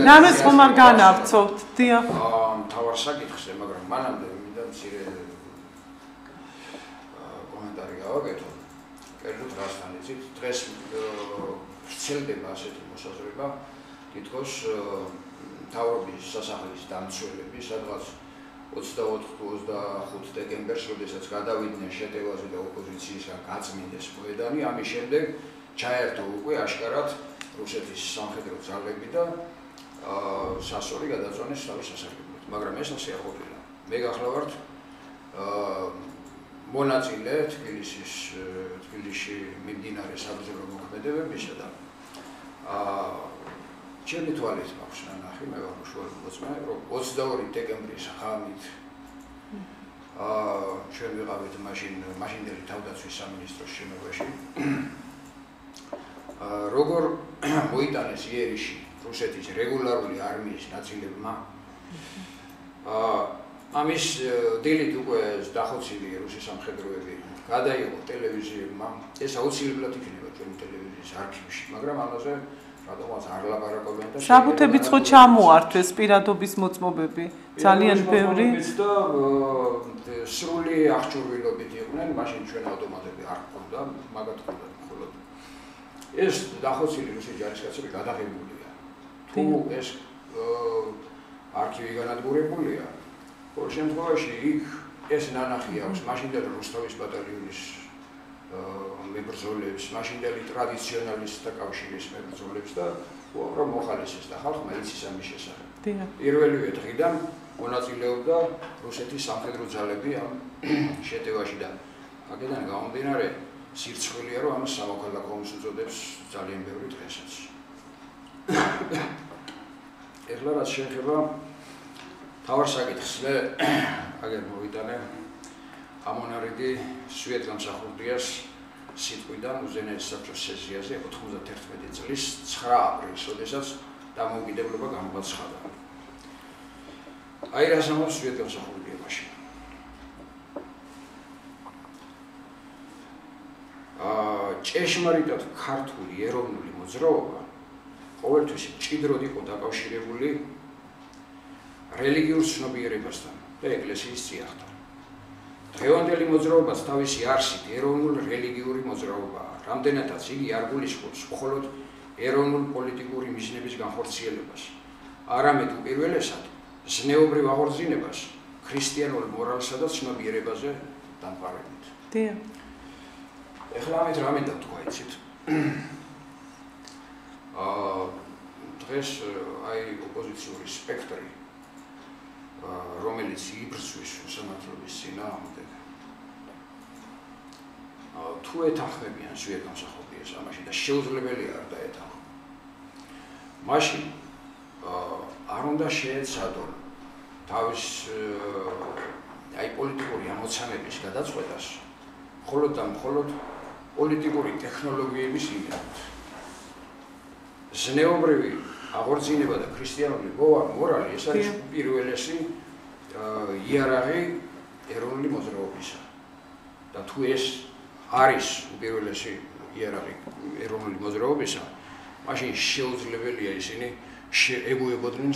რამეს ხომ არ განავრცობთ დიახ თავარ საკითხზე მაგრამ მანამდე მინდა მცირე კომენტარი გავაკეთო კერძოდ რასთან იცით დღეს ვრცელდება ასეთი მოსაზრება თითქოს მთავრობის სასახლის დამცველები სადღაც 24-25 დეკემბერს, როდესაც გადავიდნენ შეტევაზე და ოპოზიციისგან გაწმინდეს მოედანი, ამის შემდეგ ჩაერთო უკვე აშკარად რუსეთის სამხედრო ძალები და სასორი გადაწონეს თავის სასარგებლოდ. მაგრამ ეს ასე არ ყოფილა. მე გახლავართ მონაწილე თბილისში მიმდინარე საბრძოლო მოქმედებებისა და ჩემი თვალით მაქვს ნახი მე ვარ უშუალოდ მოწმე რომ 22 დეკემბრის ღამით ჩვენ ვიყავით მაშინდელი თავდაცვის სამინისტროს შენობაში როგორ მოიტანეს იერიში რუსეთის რეგულარული არმიის ნაწილებმა ამის დილით უკვე დახოცილი რუსის სამხედროები გადაიღო ტელევიზიებმა ეს აუცილებლად იქნება ჩვენი ტელევიზიის არქივში მაგრამ ამაზე რატომაც არ ლაპარაკობენ და საბუთებიც ხო ჩამოართვეს პირადობის მოწმობები ძალიან ბევრი და სრული აღჭურვილობით იყვნენ მაშინ ჩვენ ავტომატები არ გქონდა მაგათ ხონდა მხოლოდ ეს დახოცილი რუსი ჯარისკაცები გადაღებულია თუ ეს არქივი განადგურებულია ყოველ შემთხვევაში იქ ეს ნანახი აქვს მაშინდელი რუსთავის ბატალიონის მებრძოლებს, მაშინდელი ტრადიციონალისტთა კავშირის მებრძოლებს და უბრალოდ მოხალისეს და ხალხმა იცის ამის შესახებ. პირველივე დღიდან მონაწილეობდა რუსეთის სამხედრო ძალები ამ შეტევაში და აქედან გამომდინარე სირცხვილია რომ ამას სამოქალაქო ომს უწოდებს ძალიან ბევრი დღესაც. ეხლა რაც შეეხება თავარ საკითხს, მე აგერ მოვიტანე ამონარიდი სვიეტგამსახურდიას სიტყვიდან უზენაეს საბჭოს სესიაზე 91 წლის 9 აპრილს, როდესაც დამოუკიდებლობა გამოაცხადა. აი რას ამბობს სვიეტგამსახურდია მაშინ. ჭეშმარიტად ქართული ეროვნული მოძრაობა ყოველთვის მჭიდროდ იყო დაკავშირებული რელიგიურ ცნობიერებასთან და ეკლესიის წიაღთან. დღევანდელი მოძრაობაც თავისი არსით ეროვნულ-რელიგიური მოძრაობაა. რამდენადაც იგი არ გულისხმობს მხოლოდ ეროვნულ-პოლიტიკური მიზნების განხორციელებას, არამედ უპირველესად ზნეობრივ აღორძინებას ქრისტიანულ მორალსა და ცნობიერებაზე დამყარებით. დიახ. ეხლა ამით რა მინდა თქვა იცით? დღეს აი ოპოზიციური სპექტრი რომელიც იბრძვის უსამართლობის წინააღმდეგ თუ ეთანხმებიან სვიეტგამსახურდიას ამაში და შეუძლებელია არ დაეთანხმო მაშინ არ უნდა შეეცადონ თავის აი პოლიტიკური ამოცანების გადაწყვეტას მხოლოდ და მხოლოდ პოლიტიკური ტექნოლოგიების იმედით. ზნეობრივი აღორძინება და ქრისტიანული მორალი ეს არის პირველესი იარაღი ეროვნული მოძრაობისა. და თუ ეს არის პირველესი იარაღი ეროვნული მოძრაობისა, მაშინ შეუძლებელია ისინი ეგუებოდნენ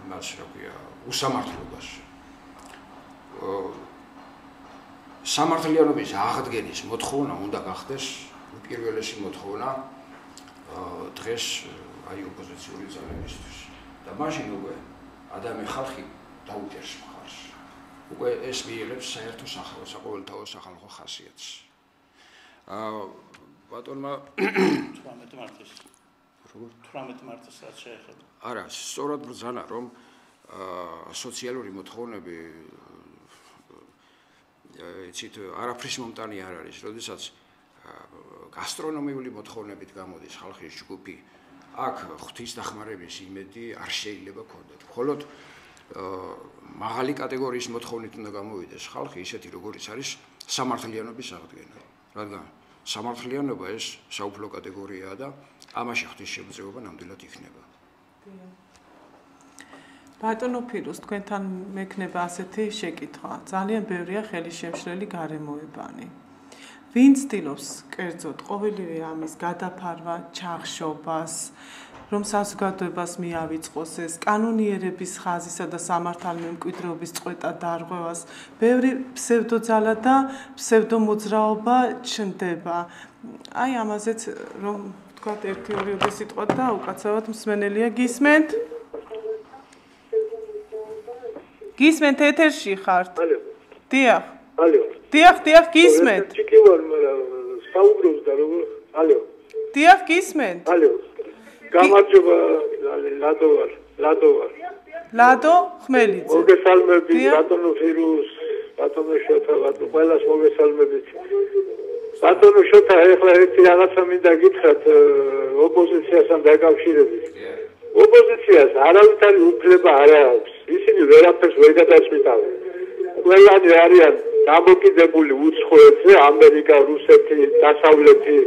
მას რა ქვია უსამართლობას. სამართლიანობის აღდგენის მოთხოვნა უნდა გახდეს პირველესი მოთხოვნა დღეს აი ოპოზიციური ძალებისთვის. და მაშინ უკვე ადამიანი ხალხი დაუჭერს მხარს. უკვე ეს მიიღებს საერთო საყოველთაო სახალხო ხასიათს. ბატონმა 18 მარტის. როგორ 18 მარტს რაც შეეხება. არა, სწორად ბრძანა რომ სოციალური მოთხოვნები იცით არაფრის მომტანი არ არის, როდესაც გასტრონომიული მოთხოვნებით გამოდის ხალხის ჯგუფი, აქ ღვთის დახმარების იმედი არ შეიძლება ქონდეთ. მხოლოდ მაღალი კატეგორიის მოთხოვნით უნდა გამოვიდეს ხალხი, ისეთი როგორიც არის სამართლიანობის აღდგენა. რადგან სამართლიანობა ეს საუფლო კატეგორიაა და ამაში ღვთის შემოწმება ნამდვილად იქნება. ბატონო ფირუს, თქვენთან მექნება ასეთი შეკითხვა. ძალიან ბევრია ხელისშემშლელი გარემოებანი. ვინ ცდილობს კერძოდ ყოველივე ამის გადაფარვა, ჩახშობას, რომ საზოგადოებას მიავიწყოს ეს კანონიერების ხაზისა და სამართალმემკვიდრეობის წყვეტა დარღვევას, ბევრი ფსევდოძალა და ფსევდომოძრაობა ჩნდება. აი ამაზეც რომ ვთქვათ 1-2 სიტყვა და უკაცრავად მსმენელია გისმენთ? გისმენთ ეთერში ხართ? ალო. დიახ. ალო. დიახ, გისმენთ. ჩიკი ვარ, მაგრამ საუბრობს და როგორ? ალო. დიახ, გისმენთ. ალო. გამარჯობა, ლადო ვარ. ლადო ხმელიძე. მოგესალმებით, ბატონო ფირუს, ბატონო შოთა, ბატონო ყველას მოგესალმებით. ბატონო შოთა, ეხლა ერთი რაღაცა მინდა გითხრათ ოპოზიციასთან დაკავშირებით. ოპოზიციას არავითარი უფლება არ აქვს. ისინი ვერაფერს ვერ გადაწყვეტავენ. ყველანი არიან დამოკიდებული უცხოეთზე, ამერიკა, რუსეთი, დასავლეთი.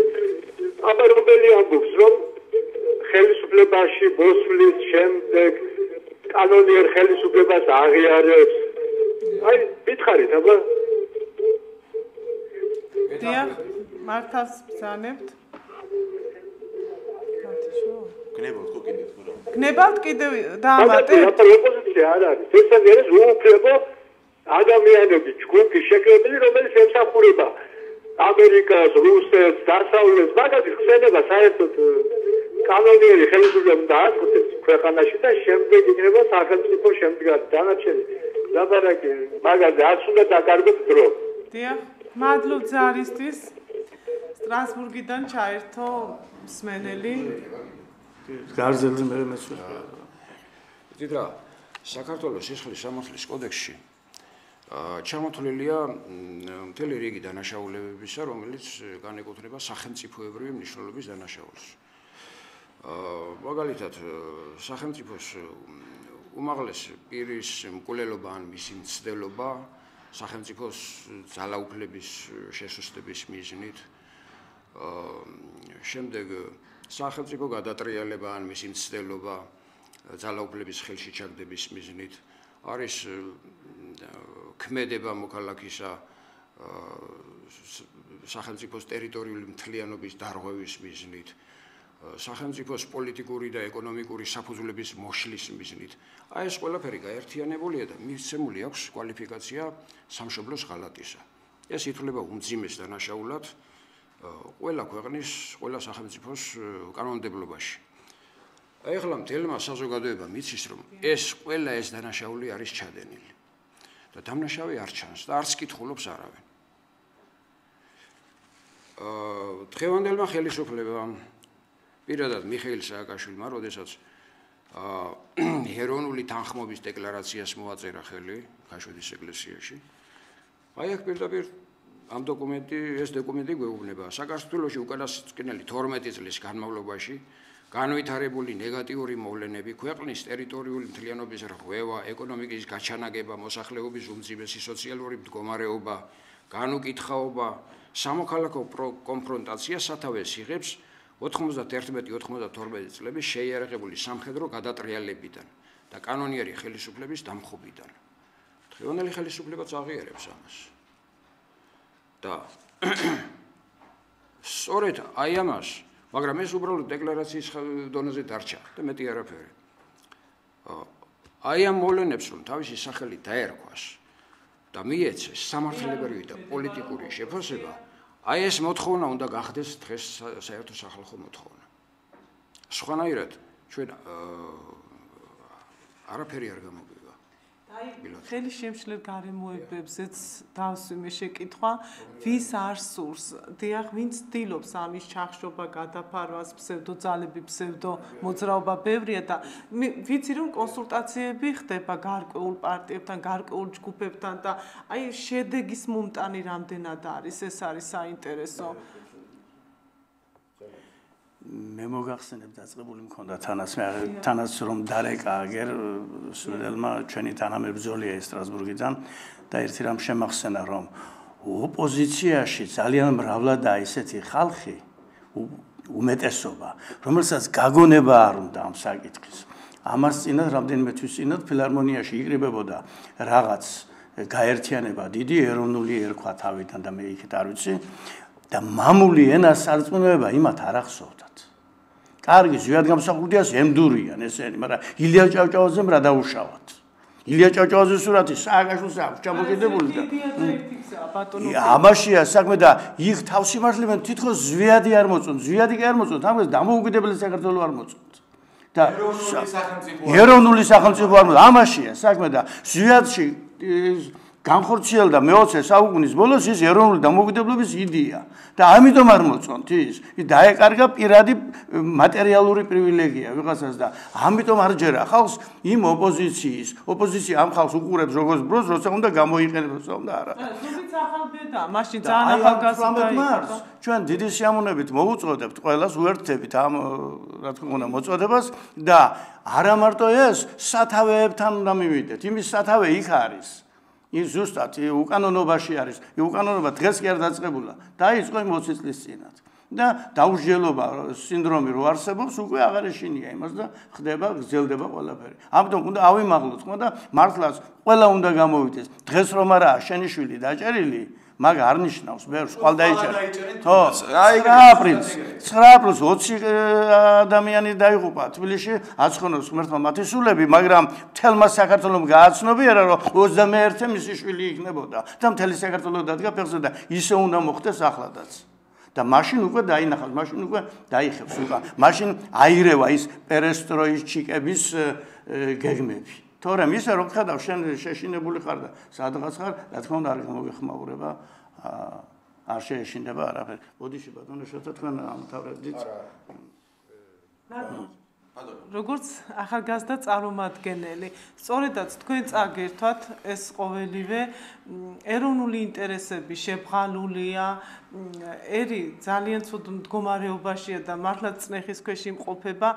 აბა რომელი ამბობს, რომ ხელისუფლებაში მოსვლის შემდეგ კანონიერ ხელისუფლებას აღიარებს. აი, მითხარით, აბა. დიახ, მართავს ბრძანებთ. გნებავთ კიდევ დაამატეთ? აბა ოპოზიცია არ არის. ეს არის უუფლებო ადამიანები, ჯგუფი შეკრებილი, რომელიც ემსახურება ამერიკას, რუსეთს, დასავლეთს, მაგათი ხსენება საერთოდ კანონიერი ხელისუფლება დაასრულებს ქვეყანაში და შემდეგ იქნება სახელმწიფო შემდგარი დანარჩენი ლაბარაკი მაგაზე არც უნდა დაკარგოთ დრო. დიახ, მადლობ ზარისთვის. სტრასბურგიდან ჩაერთო მსმენელი. გარზელზე მე მეცვია. იცით რა, საქართველოს სისხლის სამართლის კოდექსში ჩამოთვლილია მთელი რიგი დანაშაულებებისა, რომელიც განეკუთვნება სახელმწიფოებრივი მნიშვნელობის დანაშაულს. მაგალითად, სახელმწიფოს უმაღლეს პირის მკვლელობა ან მისი მცდელობა, სახელმწიფოს ძალაუფლების შესუსტების მიზნით, შემდეგ სახელმწიფო გადატრიალება ან მისი მცდელობა ძალაუფლების ხელში ჩაგდების მიზნით, არის ქმედება მოქალაქისა სახელმწიფოს ტერიტორიული მთლიანობის დარღვევის მიზნით, სახელმწიფოს პოლიტიკური და ეკონომიკური საფუძვლების მოშლის მიზნით. აი ეს ყველაფერი გაერთიანებულია და მისცემული აქვს კვალიფიკაცია სამშობლოს ღალატისა. ეს ითვლება უმძიმეს დანაშაულად ყველა ქვეყნის, ყველა სახელმწიფოს კანონმდებლობაში. აი ახლა მთელმა საზოგადოებამ იცის, რომ ეს ყველა ეს დანაშაული არის ჩადენილი და დამნაშავე არ ჩანს და არც კითხულობს არავინ. დღევანდელმა ხელისუფლებამ პირადად მიხეილ სააკაშვილმა, როდესაც ეროვნული თანხმობის დეკლარაციას მოაწერა ხელი ქაშვეთის ეკლესიაში, აი აქ პირდაპირ ამ ეს დოკუმენტი გვეუბნება საქართველოში უკანასკნელი 12 წლის განმავლობაში განვითარებული ნეგატიური მოვლენები, ქვეყნის ტერიტორიული მთლიანობის რღვევა, ეკონომიკის გაჩანაგება, მოსახლეობის უმძიმესი სოციალური მდგომარეობა, განუკითხაობა, სამოქალაქო კონფრონტაცია სათავეს იღებს 91-92 წლების შეიარაღებული სამხედრო გადატრიალებიდან და კანონიერი ხელისუფლების დამხობიდან. დღევანდელი ხელისუფლებაც აღიარებს ამას. და სწორედ აი ამას, მაგრამ ეს უბრალოდ დეკლარაციის დონეზე დარჩა და მეტი არაფერი. აი ამ მოვლენებს რომ თავისი სახელი დაერქვას და მიეცეს სამართლებრივი და პოლიტიკური შეფასება, აი ეს მოთხოვნა უნდა გახდეს დღეს საერთო სახალხო მოთხოვნა. სხვანაირად ჩვენ არაფერი არ გამოგვივა. ხელი შემშლელ გარემოებებზეც დავსვი მე შეკითხვა, ვის არ სურს, დიახ, ვინც ცდილობს ამის ჩახშობა, გადაფარვას, ფსევდოძალები, ფსევდომოძრაობა ბევრია და ვიცი რომ კონსულტაციები ხდება გარკვეულ პარტიებთან, გარკვეულ ჯგუფებთან და აი შედეგის მომტანი რამდენად არის, ეს არის საინტერესო. მე მოგახსენებ დაწყებული მქონდა თანაც რომ დარეკა აგერ სულელმა ჩვენი თანამებრძოლია სტრასბურგიდან და ერთი რამ შემახსენა რომ ოპოზიციაში ძალიან მრავლადაა ისეთი ხალხი უმეტესობა რომელსაც გაგონება არ უნდა ამ საკითხის ამას წინათ რამდენიმე თვის წინათ ფილარმონიაში იკრიბებოდა რაღაც გაერთიანება დიდი ეროვნული ერქვა თავიდან და მე იქით არ ვიცი და მამული ენას სარწმუნოება იმათ არ ახსოვდათ. კარგი, ზვიად გამსახურდიას ემდურიან ესენი, მაგრამ ილია ჭავჭავაძემ რა დაუშავათ. ილია ჭავჭავაძის სურათი სააგაშვილს აქვს ჩამოკიდებული და ამაშია საქმე და იქ თავსიმართლებენ თითქოს ზვიადი არ მოწონთ, ზვიადი კი არ მოწონთ, ამას დამოუკიდებელი საქართველოს არ მოწონთ. და ეროვნული სახელმწიფო არ მოწონთ, ამაშია საქმე და ზვიადში განხორციელდა მე-20 საუკუნის ბოლოს ის ეროვნული დამოუკიდებლობის იდეა და ამიტომ არ მოწონთ ის დაეკარგა პირადი მატერიალური პრივილეგია ვიღაცას და ამიტომ არ ჯერა ხალხს იმ ოპოზიცია ამ ხალხს უყურებს როგორც ბროს როცა უნდა გამოიყენოს და არა თუმცა ახალბედა მაშინ ძალიან ახალგაზრდა ჩვენ დიდი სიამოვნებით მოუწოდებთ ყველას უერთდებით ამ რა თქმა უნდა მოწოდებას და არა მარტო ეს სათავეებთან უნდა მივიდეთ იმის სათავე იქ არის ის ზუსტად უკანონობაში არის. უკანონობა დღეს კი არ დაწყებულა. დაიწყო 20 წლის წინათ. და დაუსჯელობა სინდრომი რო არსებობს, უკვე აღარ ეშინია იმას და ხდება, გრძელდება ყველაფერი. ამიტომ უნდა ავიმაღლოთ ხმა და მართლაც ყველა უნდა გამოვიდეს. დღეს რომ არაა შენი შვილი დაჭერილი, მაგ არ ნიშნავს, ბევრს ყვალ დაიჭერა. ხო, აი 9 აპრილს 20 ადამიანი დაიღუპა თბილისში, აცხონოს ღმერთმა მათი სულები, მაგრამ მთელმა საქართველოს გააცნობიერა, რომ 21-ე მისი შვილი იქნებოდა და მთელი საქართველოს დადგა ფეხზე და ისე უნდა მოხდეს ახლადაც. და მაშინ უკვე დაინახავს, მაშინ უკვე დაიხევს უკვე. მაშინ აირევა ის პერესტროის ჩიკების გეგმები. თორემ ისე რომ ხედავ შენ შეშინებული ხარ და სადღაც ხარ, რა თქმა უნდა არ გამოგეხმაურება, არ შეეშინდება არაფერი. ბოდიში ბატონო შეთა თქვენ ამთავრებდით. როგორც ახალგაზრდა წარმომადგენელი, სწორედაც თქვენ წაგერთვათ ეს ყოველივე ეროვნული ინტერესები შებრალულია, ერი ძალიან ცუდ მდგომარეობაშია და მართლაც წნეხის ქვეშ იმყოფება.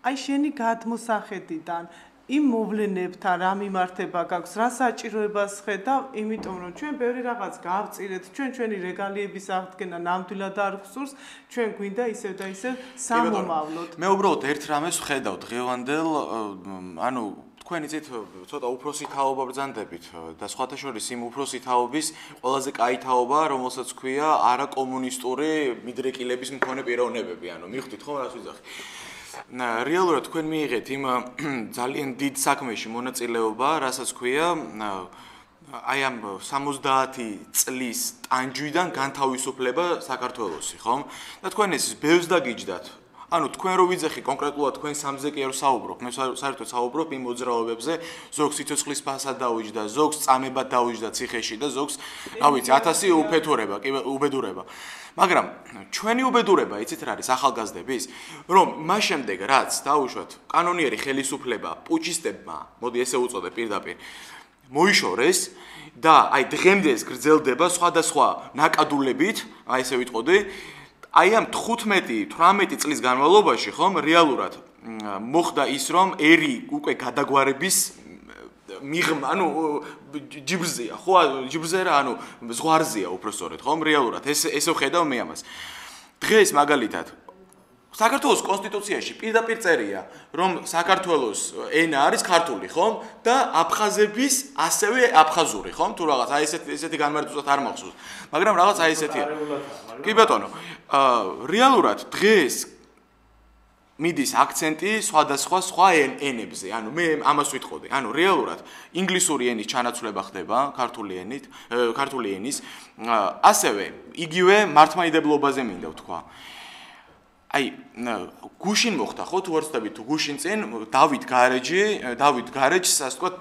აი შენი გადმოსახედიდან იმ მოვლენებთან რა მიმართება გაქვს, რა საჭიროებას ხედავ, იმიტომ რომ ჩვენ ბევრი რაღაც გავწირეთ, ჩვენი რეგალიების აღდგენა ნამდვილად არ გსურს, ჩვენ გვინდა ისევ და ისევ სამომავლოდ. მე უბრალოდ ერთ რამეს ვხედავ დღევანდელ, ანუ თქვენ იცით ცოტა უფროსი თაობა ბრძანდებით და სხვათა შორის იმ უფროსი თაობის ყველაზე კაი თაობა, რომელსაც ქვია არაკომუნისტური მიდრეკილების მქონე პიროვნებები, ანუ მიხვდით ხო რას ვიძახი? რეალურად თქვენ მიიღეთ იმ ძალიან დიდ საქმეში მონაწილეობა, რასაც ქვია აი ამ 70 წლის ტანჯვიდან განთავისუფლება საქართველოსი, ხომ? და თქვენ ეს ბევრს დაგიჯდათ. ანუ თქვენ რო ვიძახი კონკრეტულად თქვენ სამზე კი არ ვსაუბრობ, მე საერთოდ ვსაუბრობ იმ მოძრაობებზე, ზოგს სიცოცხლის ფასად დაუჯდა, ზოგს წამებად დაუჯდა ციხეში და ზოგს, რა ვიცი, 1000 უფეთურება, კი უბედურება. მაგრამ ჩვენი უბედურება იცით რა არის ახალგაზრდების, რომ მას შემდეგ რაც დაუშვათ კანონიერი ხელისუფლება პუჩისტებმა, მოდი ესე უწოდე პირდაპირ, მოიშორეს და აი დღემდე ეს გრძელდება სხვადასხვა ნაკადულებით, აი ესე ვიტყოდი, აი ამ 15-18 წლის განმავლობაში ხომ რეალურად მოხდა ის რომ ერი უკვე გადაგვარების მიღმა, ანუ ჯიბზეა, ხო, ჯიბზე რა, ანუ ზღვარზეა უბრალოდ, ხომ, რეალურად ესე ვხედავ მე ამას. დღეს მაგალითად საქართველოს კონსტიტუციაში პირდაპირ წერია, რომ საქართველოს ენა არის ქართული, ხომ? და აფხაზების ასევე აფხაზური, ხომ? თუ რაღაც აი ესეთი განმარტებაც არ მახსოვს. მაგრამ რაღაც აი ესეთია. კი ბატონო, რეალურად დღეს მიდის აქცენტი სხვადასხვა სხვა ენებზე. ანუ მე ამას ვიტყოდი. ანუ რეალურად ინგლისური ენის ჩანაცვლება ხდება ქართული ენის, ასევე იგივე მართლმადიდებლობაზე მინდა ვთქვა. აი, გუშინ მოხდა ხო თუ არ ვცდები თუ გუშინ წინ დავით გარეჯს, ასე ვთქვათ,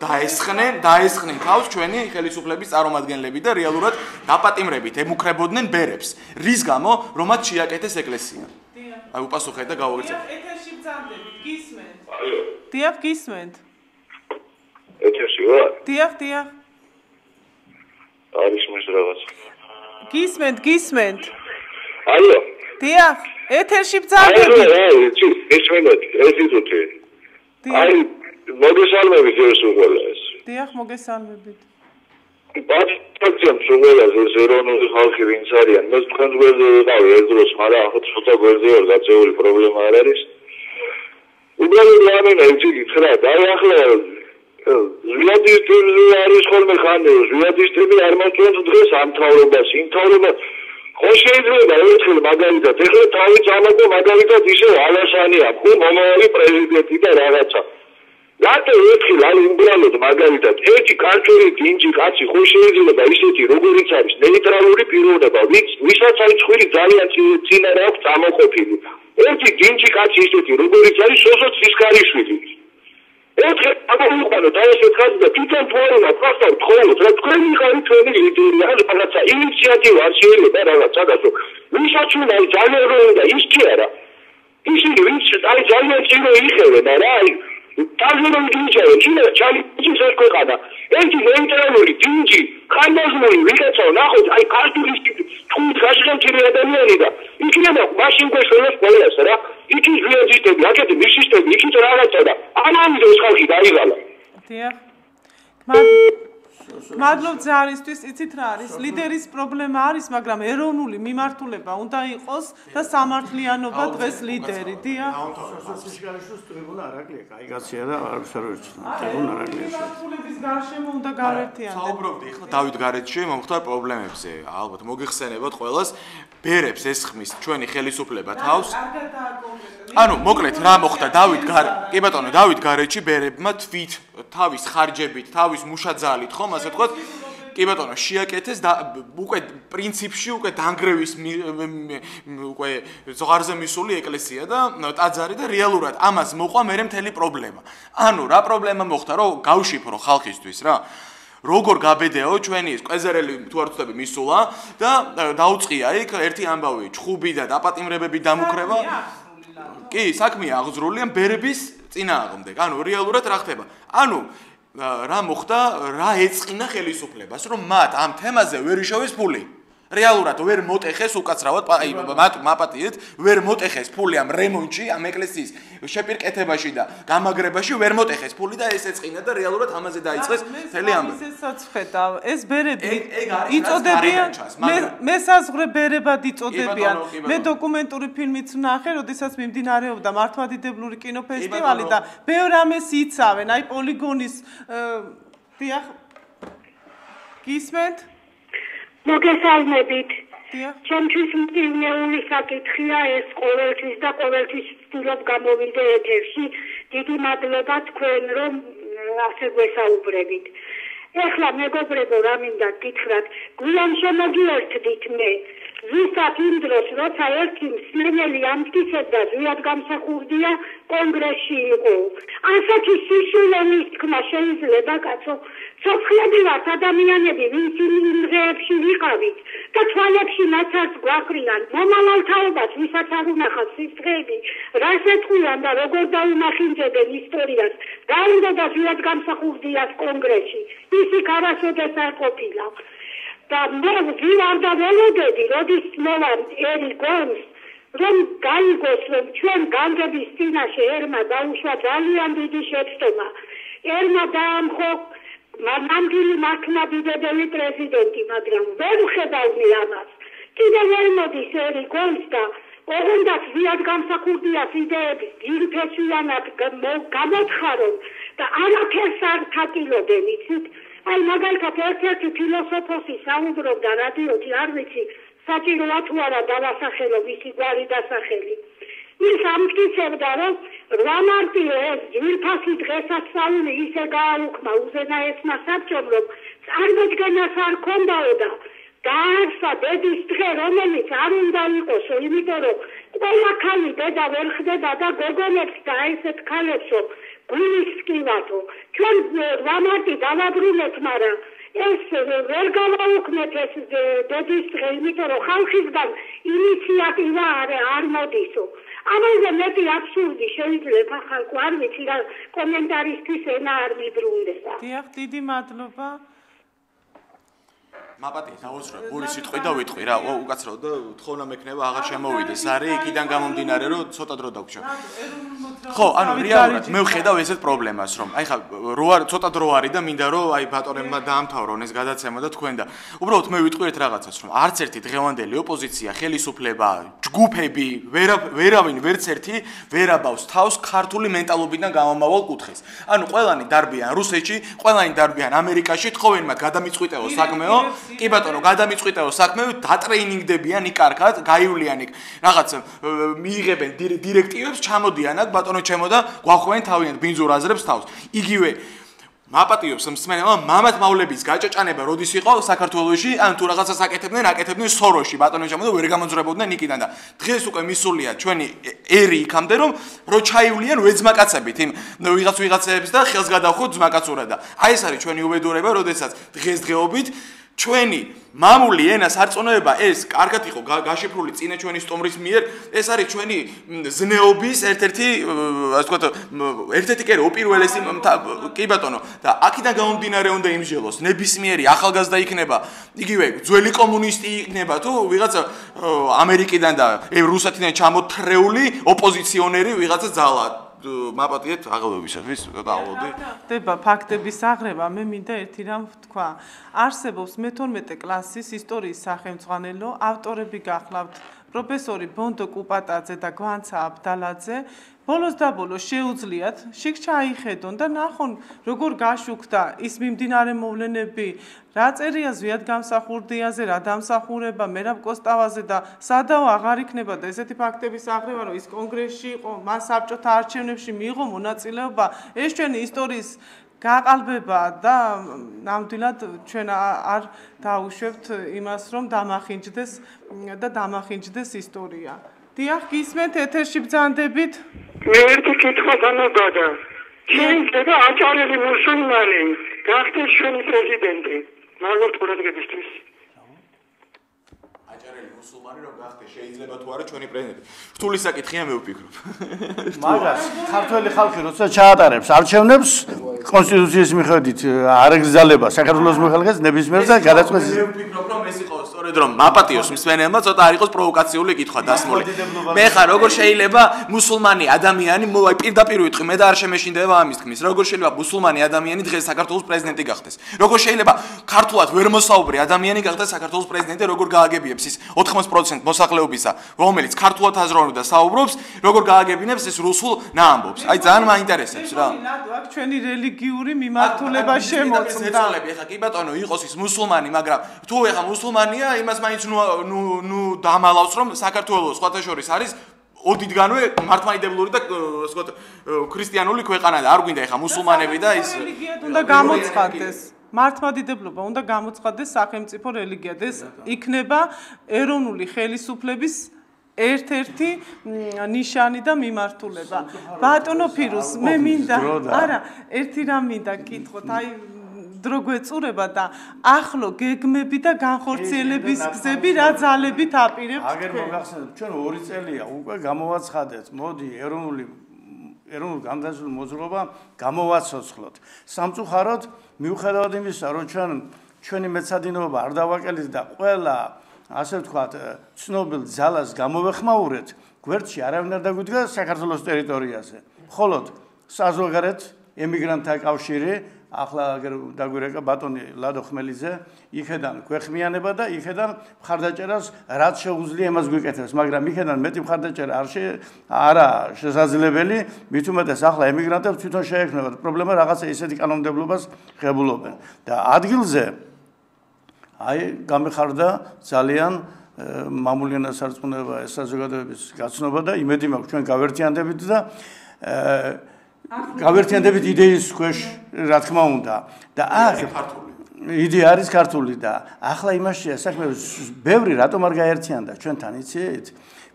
დაესხნენ თავს ჩვენი ხელისუფლების წარმომადგენლები და რეალურად დაპატიმრებით ემუქრებოდნენ ბერებს. რის გამო, რომ მათ შეაკეთეს ეკლესია. აი, უპასუხეთ და გავაგრძელოთ. ეთერში ბრძანდებით, გისმენთ? დიახ, გისმენთ. ეთერში ვარ? დიახ. არის მის რაღაც. გისმენთ? ალო. დიახ, ეთერში ბრძანდებით. ეს მინუტი, ეს იზუთი. აი, მოგესალმებით ეს უყოლეს. დიახ, მოგესალმებით. პარტიამ სულელას ეს ეროვნული ხალხი ვინც არიან, მე თქვენ გვერდზე ვიყავი ეს დროს, მაგრამ ახლა ცოტა გვერდზე ვარ, გაწეული პრობლემა არ არის. უბრალოდ რამენა იცი გითხრათ, აი ახლა ზვიადისტები არის ხოლმე ხანი, ზვიადისტები არ მოწონთ დღეს ამ თავრობას, იმ თავრობას ხო შეიძლება ერთხელ მაგალითად, ეხლა თავი წამოდგა მაგალითად ისე ალაშანია, ხო მომავალი პრეზიდენტი და რაღაცა. რატო ერთხელ არ უბრალოდ მაგალითად ერთი ქართული დინჯი კაცი ხო შეიძლება ისეთი როგორიც არის ნეიტრალური პიროვნება, ვისაც აი წვირი ძალიან წინარე აქვს წამოყოფილი. ერთი დინჯი კაცი ისეთი როგორიც არის სოსოც სისქარიშვილი. ერთხელ ამოიყვანო და ესე ხაზი და თვითონ თორენა პროსტა თხოვოთ რა თქვენი ხარი თქვენი ლიდერი ან რაღაცა ინიციატივა არ შეიძლება რაღაცა გასო. ვისაც უნდა აი ძალიან როიდა ის კი არა. ისინი ვინც აი ძალიან წირო იხევენ რა აი ტალერონ გიჩერე, ჩინე ჩალიჩის ეს ქვეყანა. ერთი ნეიტრალური დინჯი, ხანდაზმული ვიკეცო, ნახოთ, აი ქართული თუ გაშგანთილი ადამიანი და იქნება მაშინ გვეშველოს ყველას რა. იქი ზვიადისტები, აქეთი მისისტები, იქით რაღაცა და ამამდე ეს ხალხი დაიღალა. დიახ. მადლობ ძარისთვის, იცით რა არის? ლიდერის პრობლემა არის, მაგრამ ეროვნული მიმართულება უნდა იყოს და სამართლიანობა დღეს ლიდერი, დიახ. სისხალიშვილს ტრიბუნა არ აკლია, კაი კაცია და არ ვიცი, ტრიბუნა არ აკლია. მიმართულების გარშემო უნდა გავერთიანდეს. საუბრობდი ახლა დავით გარეჯში მომხდარ პრობლემებზე. ალბათ მოგიხსენებათ ყველას, ბერებს ესხმის ჩვენი ხელისუფლება თავს. ანუ მოკლედ რა მოხდა კი ბატონო, დავით გარეჯში ბერებმა თავის ხარჯებით, თავის მუშაძალით, ხომ ასე ვთქვათ, კი ბატონო, შეაკეთეს და უკვე პრინციპში უკვე დანგრევის უკვე ზღვარზე მისული ეკლესია და ტაძარი და რეალურად ამას მოყვა მერე მთელი პრობლემა. ანუ რა პრობლემა მოხდა, რომ გავშიფრო ხალხისთვის რა. როგორ გაბედეო ჩვენი ეს კვეზერელი თუ არ ვთქვი მისულა და დაუწყია იქ ერთი ამბავი, ჩხუბი და დაპატიმრებები დამუქრება. კი, საქმეა აღძრული ბერების წინააღმდეგ. ანუ რეალურად რა ხდება? ანუ რა მოხდა, რა ეწყინა ხელისუფლებას, რომ მათ ამ თემაზე ვერ იშოვეს ფული. რეალურად ვერ მოტეხეს უკაცრავად, მათ მაპატიეთ, ვერ მოტეხეს ფული ამ რემონტში, ამ ეკლესიის შეპირკეთებაში და გამაგრებაში ვერ მოტეხეს ფული და ეს ეწყინა და რეალურად ამაზე დაიწყეს მთელი ამბავი. მესაც ვხედავ, ეს ბერები იწოდებიან, მე საზღვრე ბერებად იწოდებიან. მე დოკუმენტური ფილმიც ვნახე, როდესაც მიმდინარეობდა მართლმადიდებლური კინოფესტივალი და ბევრ ამას იცავენ, აი პოლიგონის დიახ გისმენთ? მოგესალმებით. ჩემთვის მტკივნეული საკითხია ეს ყოველთვის და ყოველთვის ვცდილობ გამოვიდე ეთერში. დიდი მადლობა თქვენ რომ ასე გვესაუბრებით. ეხლა მეგობრებო რა მინდა გითხრათ, გვიან შემოგიერთდით მე. ზუსტად იმ დროს, როცა ერთი მსმენელი ამტკიცებდა ზვიად გამსახურდია კონგრესში იყო. ასეთი სისულენის თქმა შეიძლება კაცო სოფლები ვართ ადამიანები, ვინც იმ დღეებში ვიყავით და თვალებში ნაცარს გვაყრიან, მომავალთაობას ვისაც არ უნახავს ის დღეები, რას ეთქვიან და როგორ დაუნახინჯებენ ისტორიას, რა უნდა და ზვიად გამსახურდიას კონგრესში, ის იქ არასოდეს არ ყოფილა. და მე ვინ არ დაველოდები, როდის მოვარ ერი გონს რომ გაიგოს რომ ჩვენ განგების წინაშე ერმა დაუშვა ძალიან დიდი შეცდომა ერმა დაამხო ნამდვილი მართლმადიდებელი პრეზიდენტი მაგრამ ვერ ხედავდი ამას კიდევ ვერ მოდის ერი გონს და ოღონდაც ზიად გამსახურდიას იდეების ძირფესვიანად გამოთხარონ და არაფერს არ თაკილობენ იცით აი მაგალითად ერთ-ერთი ფილოსოფოსი საუბრობდა რადიოთი არ ვიცი საჭიროა თუ არა დავასახელო მისი გვარი დასახელი ის ამტკიცებდა რომ 8 მარტიო ეს ძვირფასი დღესასწაული ისე გააუქმა უზენაესმა საბჭომ რომ წარმოდგენას არ ჰქონდაო და დაარსა დედის დღე რომელიც არ უნდა იყოსო იმიტომ რომ ყველა ქალი დედა ვერ ხდება და გოგონებს და ესეთ ქალებსო გულის სკივათო ჩვენ 8 მარტი დავაბრუნეთ მაგრამ ეს ვერ გავაუქმეთ ეს დედის დღე იმიტომ რომ ხალხისგან ინიციატივა არ მოდისო ამაზე მეტი აბსურდი შეიძლება ხალხო არ ვიცი რა კომენტარისთვის ენა არ მიბრუნდება დიახ დიდი მადლობა მაპატი დავუსრულე ორი სიტყვი და ვიტყვი რა უკაცრავ და თხოვნა მექნება აღარ შემოვიდეს არის იქიდან გამომდინარე რომ ცოტა დრო დაგვრჩა ხო ანუ რეალურად მე ვხედავ ესეთ პრობლემას რომ აი ხა ცოტა დრო არის და მინდა რომ აი ბატონებმა დაამთავრონ ეს გადაცემა და თქვენ და უბრალოდ მე ვიტყვი ერთ რაღაცას რომ არც ერთი დღევანდელი ოპოზიცია ხელისუფლება ჯგუფები ვერავინ ვერც ერთი ვერ აბავს თავს ქართული მენტალობიდან გამომავალ კუთხეს ანუ ყველანი დარბიან რუსეთში ყველანი დარბიან ამერიკაში თხოვენ მათ გადამიწყვიტეო საქმეო კი ბატონო გადამიწყვიტეო საქმე დატრეინინგდებიან იქ კარგად გაივლიან იქ რაღაც მიიღებენ დირექტივებს ჩამოდიან აქ ბატონო ჩემო და გვახვენ თავიანთ ბინძურ აზრებს თავს იგივე მაპატიობს მსმენელმა მამათ მავლების გაჭაჭანება როდის იყო საქართველოში ან თუ რაღაცას აკეთებდნენ სოროში ბატონო ჩემო და ვერ გამოძრებოდნენ იქიდან და დღეს უკვე მისულია ჩვენი ერი იქამდე რომ ჩაივლიან ვეძმაკაცებით იმ ვიღაცებს და ხელს გადავხოთ ძმაკაცურად და აი ეს არის ჩვენი უბედურება როდესაც დღესდღეობით ჩვენი მამული ენა სარწმუნოება ეს კარგად იყო გაშიფრული წინა ჩვენი სტომრის მიერ ეს არის ჩვენი ზნეობის ერთ-ერთი ასე ვთქვათ ერთ-ერთი კი უპირველესი კი ბატონო და აქედან გამომდინარე უნდა იმსჯელოს ნებისმიერი ახალგაზრდა იქნება იგივე ძველი კომუნისტი იქნება თუ ვიღაცა ამერიკიდან და რუსეთიდან ჩამოთრეული ოპოზიციონერი ვიღაცა ძალა მაპატიეთ აღებებისათვის დაავლოდი. ხდება ფაქტების აღრევა, მე მინდა ერთი რამ ვთქვა. არსებობს მე-12 კლასის ისტორიის სახელმძღვანელო, ავტორები გახლავთ პროფესორი ბონდო კუპატაძე და გვანცა აბდალაძე. ბოლოს და ბოლოს შეუძლიათ შიგ ჩაიხედონ და ნახონ როგორ გაშუქდა ის მიმდინარე მოვლენები რა წერია ზვიად გამსახურდიაზე რა დამსახურება მერაბ კოსტავაზე და სადაო აღარ იქნება და ესეთი ფაქტების აღრევა რომ ის კონგრესში იყო მან საბჭოთა არჩევნებში მიიღო მონაწილეობა ეს ჩვენი ისტორიის გაყალბება და ნამდვილად ჩვენ არ დაუშვებთ იმას რომ დამახინჯდეს ისტორია დიახ გისმენთ ეთერში ბრძანდებით მე ერთი კითხვა განაგადა შეიძლება აჭარელი მუსულმანი გახდეს ჩვენი პრეზიდენტი მაგალითად ყურადღებისთვის აჭარელი მუსულმანი რომ გახდეს შეიძლება თუ არა ჩვენი პრეზიდენტი რთული საკითხია მე ვფიქრობ მაგას ქართველი ხალხი როცა ჩაატარებს არჩევნებს კონსტიტუციის მიხედვით არ ეგზალება საქართველოს მოხალხეს ნებისმიერ და გადაწყვეტს მე ვფიქრობ რომ ეს იყო სწორედ რომ მაპატიოს მსმენელმა ცოტა არ იყოს პროვოკაციული კითხვა დასმული მე ხარ როგორ შეიძლება მუსულმანი ადამიანი მოაი პირდაპირ ვიტყვი მე და არ შემეშინდება ამის თქმის როგორ შეიძლება მუსულმანი ადამიანი დღეს საქართველოს პრეზიდენტი გახდეს როგორ შეიძლება ქართულად ვერ მოსაუბრი ადამიანი გახდეს საქართველოს პრეზიდენტი როგორ გააგებიებს ის 80% მოსახლეობისა რომელიც ქართულად აზროვნებს და საუბრობს როგორ გააგებინებს ეს რუსულ ნაამბობს აი ძალიან მაინტერესებს რა აქ ჩვენი რელიგიური მიმართულება შემოწმდა ეხა კი ბატონო იყოს ის მუსულმანი მაგრამ თუ ეხა მუსულმანია იმას მაინც ნუ დამალავს რომ საქართველოს სხვათა შორის არის ოდითგანვე მართლმადიდებლური და ასე ვთქვათ ქრისტიანული ქვეყანა და არ გვინდა ეხა მუსულმანები და ის უნდა გამოცხადდეს მართლმადიდებლობა უნდა გამოცხადდეს სახელმწიფო რელიგიად ეს იქნება ეროვნული ხელისუფლების ერთ-ერთი ნიშანი და მიმართულება ბატონო ფირუს მე მინდა არა ერთი რამ მინდა კითხოთ აი დრო გვეწურება და ახლო გეგმები და განხორციელების გზები რა ძალებით აპირებთ აგერ მოგახსენებთ ჩვენ 2 წელია უკვე გამოვაცხადეთ მოდი ეროვნული გამდაცველი მოძრაობა გამოვაცოცხლოთ სამწუხაროდ მიუხედავად იმისა რომ ჩვენი მეცადინეობა არ დავაკელით და ყველა ასე ვთქვათ, ცნობილ ძალას გამოვეხმაურეთ, გვერდში არავინ არ დაგვიდგა საქართველოს ტერიტორიაზე. მხოლოდ საზღვარგარეთ ემიგრანტთა კავშირი, ახლა დაგვირეკა ბატონი ლადო ხმელიძე, იქედან გვეხმიანება და იქედან მხარდაჭერას რაც შეუძლია იმას გვიკეთებს, მაგრამ იქედან მეტი მხარდაჭერა არა შესაძლებელი, მით უმეტეს ახლა ემიგრანტებს თვითონ შეექმნებათ პრობლემა რაღაცა ისეთი კანონმდებლობას ღებულობენ და ადგილზე აი გამეხარდა ძალიან მამული ენასარწმუნოება ეს საზოგადოების გაცნობა და იმედი მაქვს ჩვენ გავერთიანდებით და გავერთიანდებით იდეის ქვეშ რა თქმა უნდა და იდეა არის ქართული და ახლა იმაშია საქმე ბევრი რატომ არ გაერთიანდა ჩვენთან იცით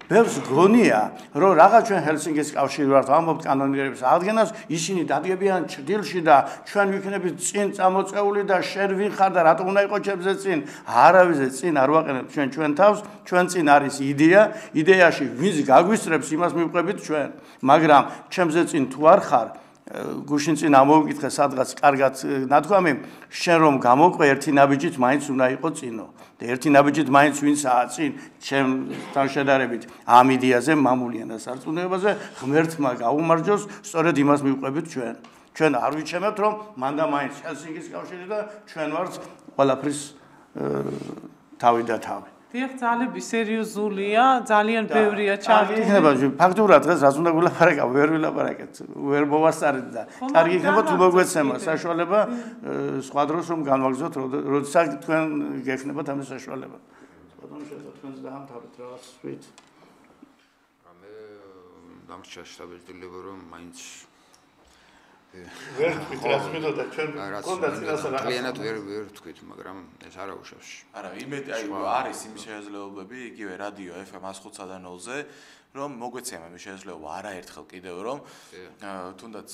ბევრს გონია რომ რაღაც ჩვენ ჰელსინკის კავშირი ვართ ამბობთ კანონიერების აღდგენას ისინი დადგებიან ჭრილში და ჩვენ ვიქნებით წინ წამოწეული და შენ ვინ ხარ და რატომ უნდა იყო ჩემზე წინ არავიზე წინ არ ვაყენებთ ჩვენ თავს ჩვენ წინ არის იდეაში ვინც გაგვისწრებს იმას მივყვებით ჩვენ მაგრამ ჩემზე წინ თუ არ ხარ გუშინ წინ ამოვიკითხე სადღაც კარგად ნათქვამი შენ რომ გამოყვე ერთი ნაბიჯით მაინც უნდა იყო წინო და ერთი ნაბიჯით მაინც ვინცაა წინ ჩემთან შედარებით ამ იდეაზე მამული ენასარწმუნოებაზე ღმერთმა გაუმარჯოს სწორედ იმას მივყვებით ჩვენ არ ვიჩემებთ რომ მანდა მაინც ჰელსინკის კავშირი და ჩვენ ვართ ყველაფრის თავი და თავი დიახ, ძალები სერიოზულია, ძალიან ბევრია ჩართული. იქნება ფაქტურად დღეს რაც უნდა გულაპარაკა, ვერ ვილაპარაკეთ, ვერ მოვასწარეთ და კარგი იქნება თუ მოგვეცემა საშუალება სხვა დროს რომ განვაგრძოთ, როდესაც თქვენ გექნებათ ამის საშუალება. ბატონო, შეიძლება თქვენს დაამთავრეთ რაღაც ვით. მე დამრჩა შტაბილდება რომ მაინც ვერ თქვით რაც მინდოდა ჩვენ გქონდა წინასწარ კლიანად ვერ თქვით მაგრამ ეს არა უშავს არა იმედი არის იმის შესაძლებლობები იგივე რადიო FM 105.0-ზე რომ მოგვეცემა იმის შესაძლებლობა არაერთხელ კიდევ რომ თუნდაც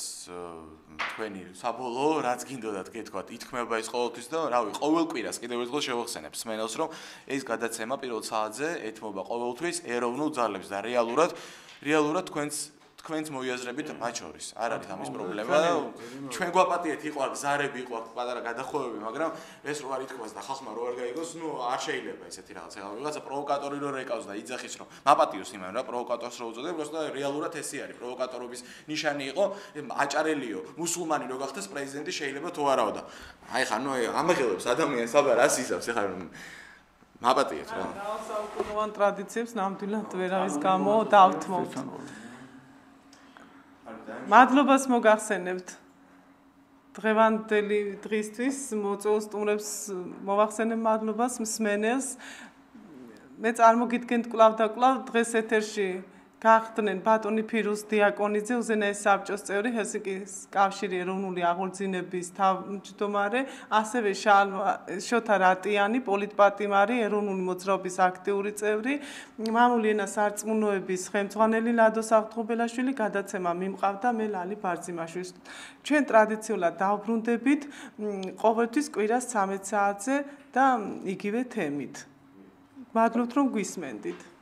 თქვენი საბოლოო რაც გინდოდათ გეთქვათ ითქმება ის ყოველთვის და რავი ყოველ კვირას კიდევ ერთხელ შევახსენებ სმენელს რომ ეს გადაცემა პირველ საათზე ეთმობა ყოველთვის ეროვნულ ძალებს და რეალურად თქვენს მოიაზრებით მათ შორის არ არის ამის პრობლემა ჩვენ გვაპატიეთ იყო აქ ზარები იყო აქ პატარა გადახოვები მაგრამ ეს რო არ ითქვას და ხალხმა რო არ გაიგოს ნუ არ შეიძლება ესეთი რაღაცა ვიღაცა პროვოკატორი რო რეკავს და იძახის რომ მაპატიოს იმან რა პროვოკატორს რო უწოდებ просто რეალურად ესე არის პროვოკატორობის ნიშანი იყო აჭარელიო მუსულმანი რო გახდეს პრეზიდენტი შეიძლება თუ არაო და აი ხა ნუ ამაღელებს ადამიანს აბა რას იზავს ეხლა მაპატიეთ რა საუკუნოვან ტრადიციებს ნამდვილად ვერავის გამო დავთმობთ მადლობას მოგახსენებთ დღევანდელი დღისთვის მოწვეულ სტუმრებს მოვახსენებ მადლობას მსმენელს მე წარმოგიდგენთ კვლავ და კვლავ დღეს ეთერში გახდნენ ბატონი ფირუზ დიაკონიძე უზენაეს საბჭოს წევრი ჰელსინკის კავშირი ეროვნული აღორძინების თავმჯდომარე ასევე შოთა რატიანი პოლიტპატიმარი ეროვნული მოძრაობის აქტიური წევრი მამული ენასარწმუნოების ხელმძღვანელი ლადო საფრთხობელაშვილი გადაცემა მიმყავდა მე ლალი ბარძიმაშვილი ჩვენ ტრადიციულად დავბრუნდებით ყოველთვის კვირას 13 საათზე და იგივე თემით მადლობთ რომ გვისმენდით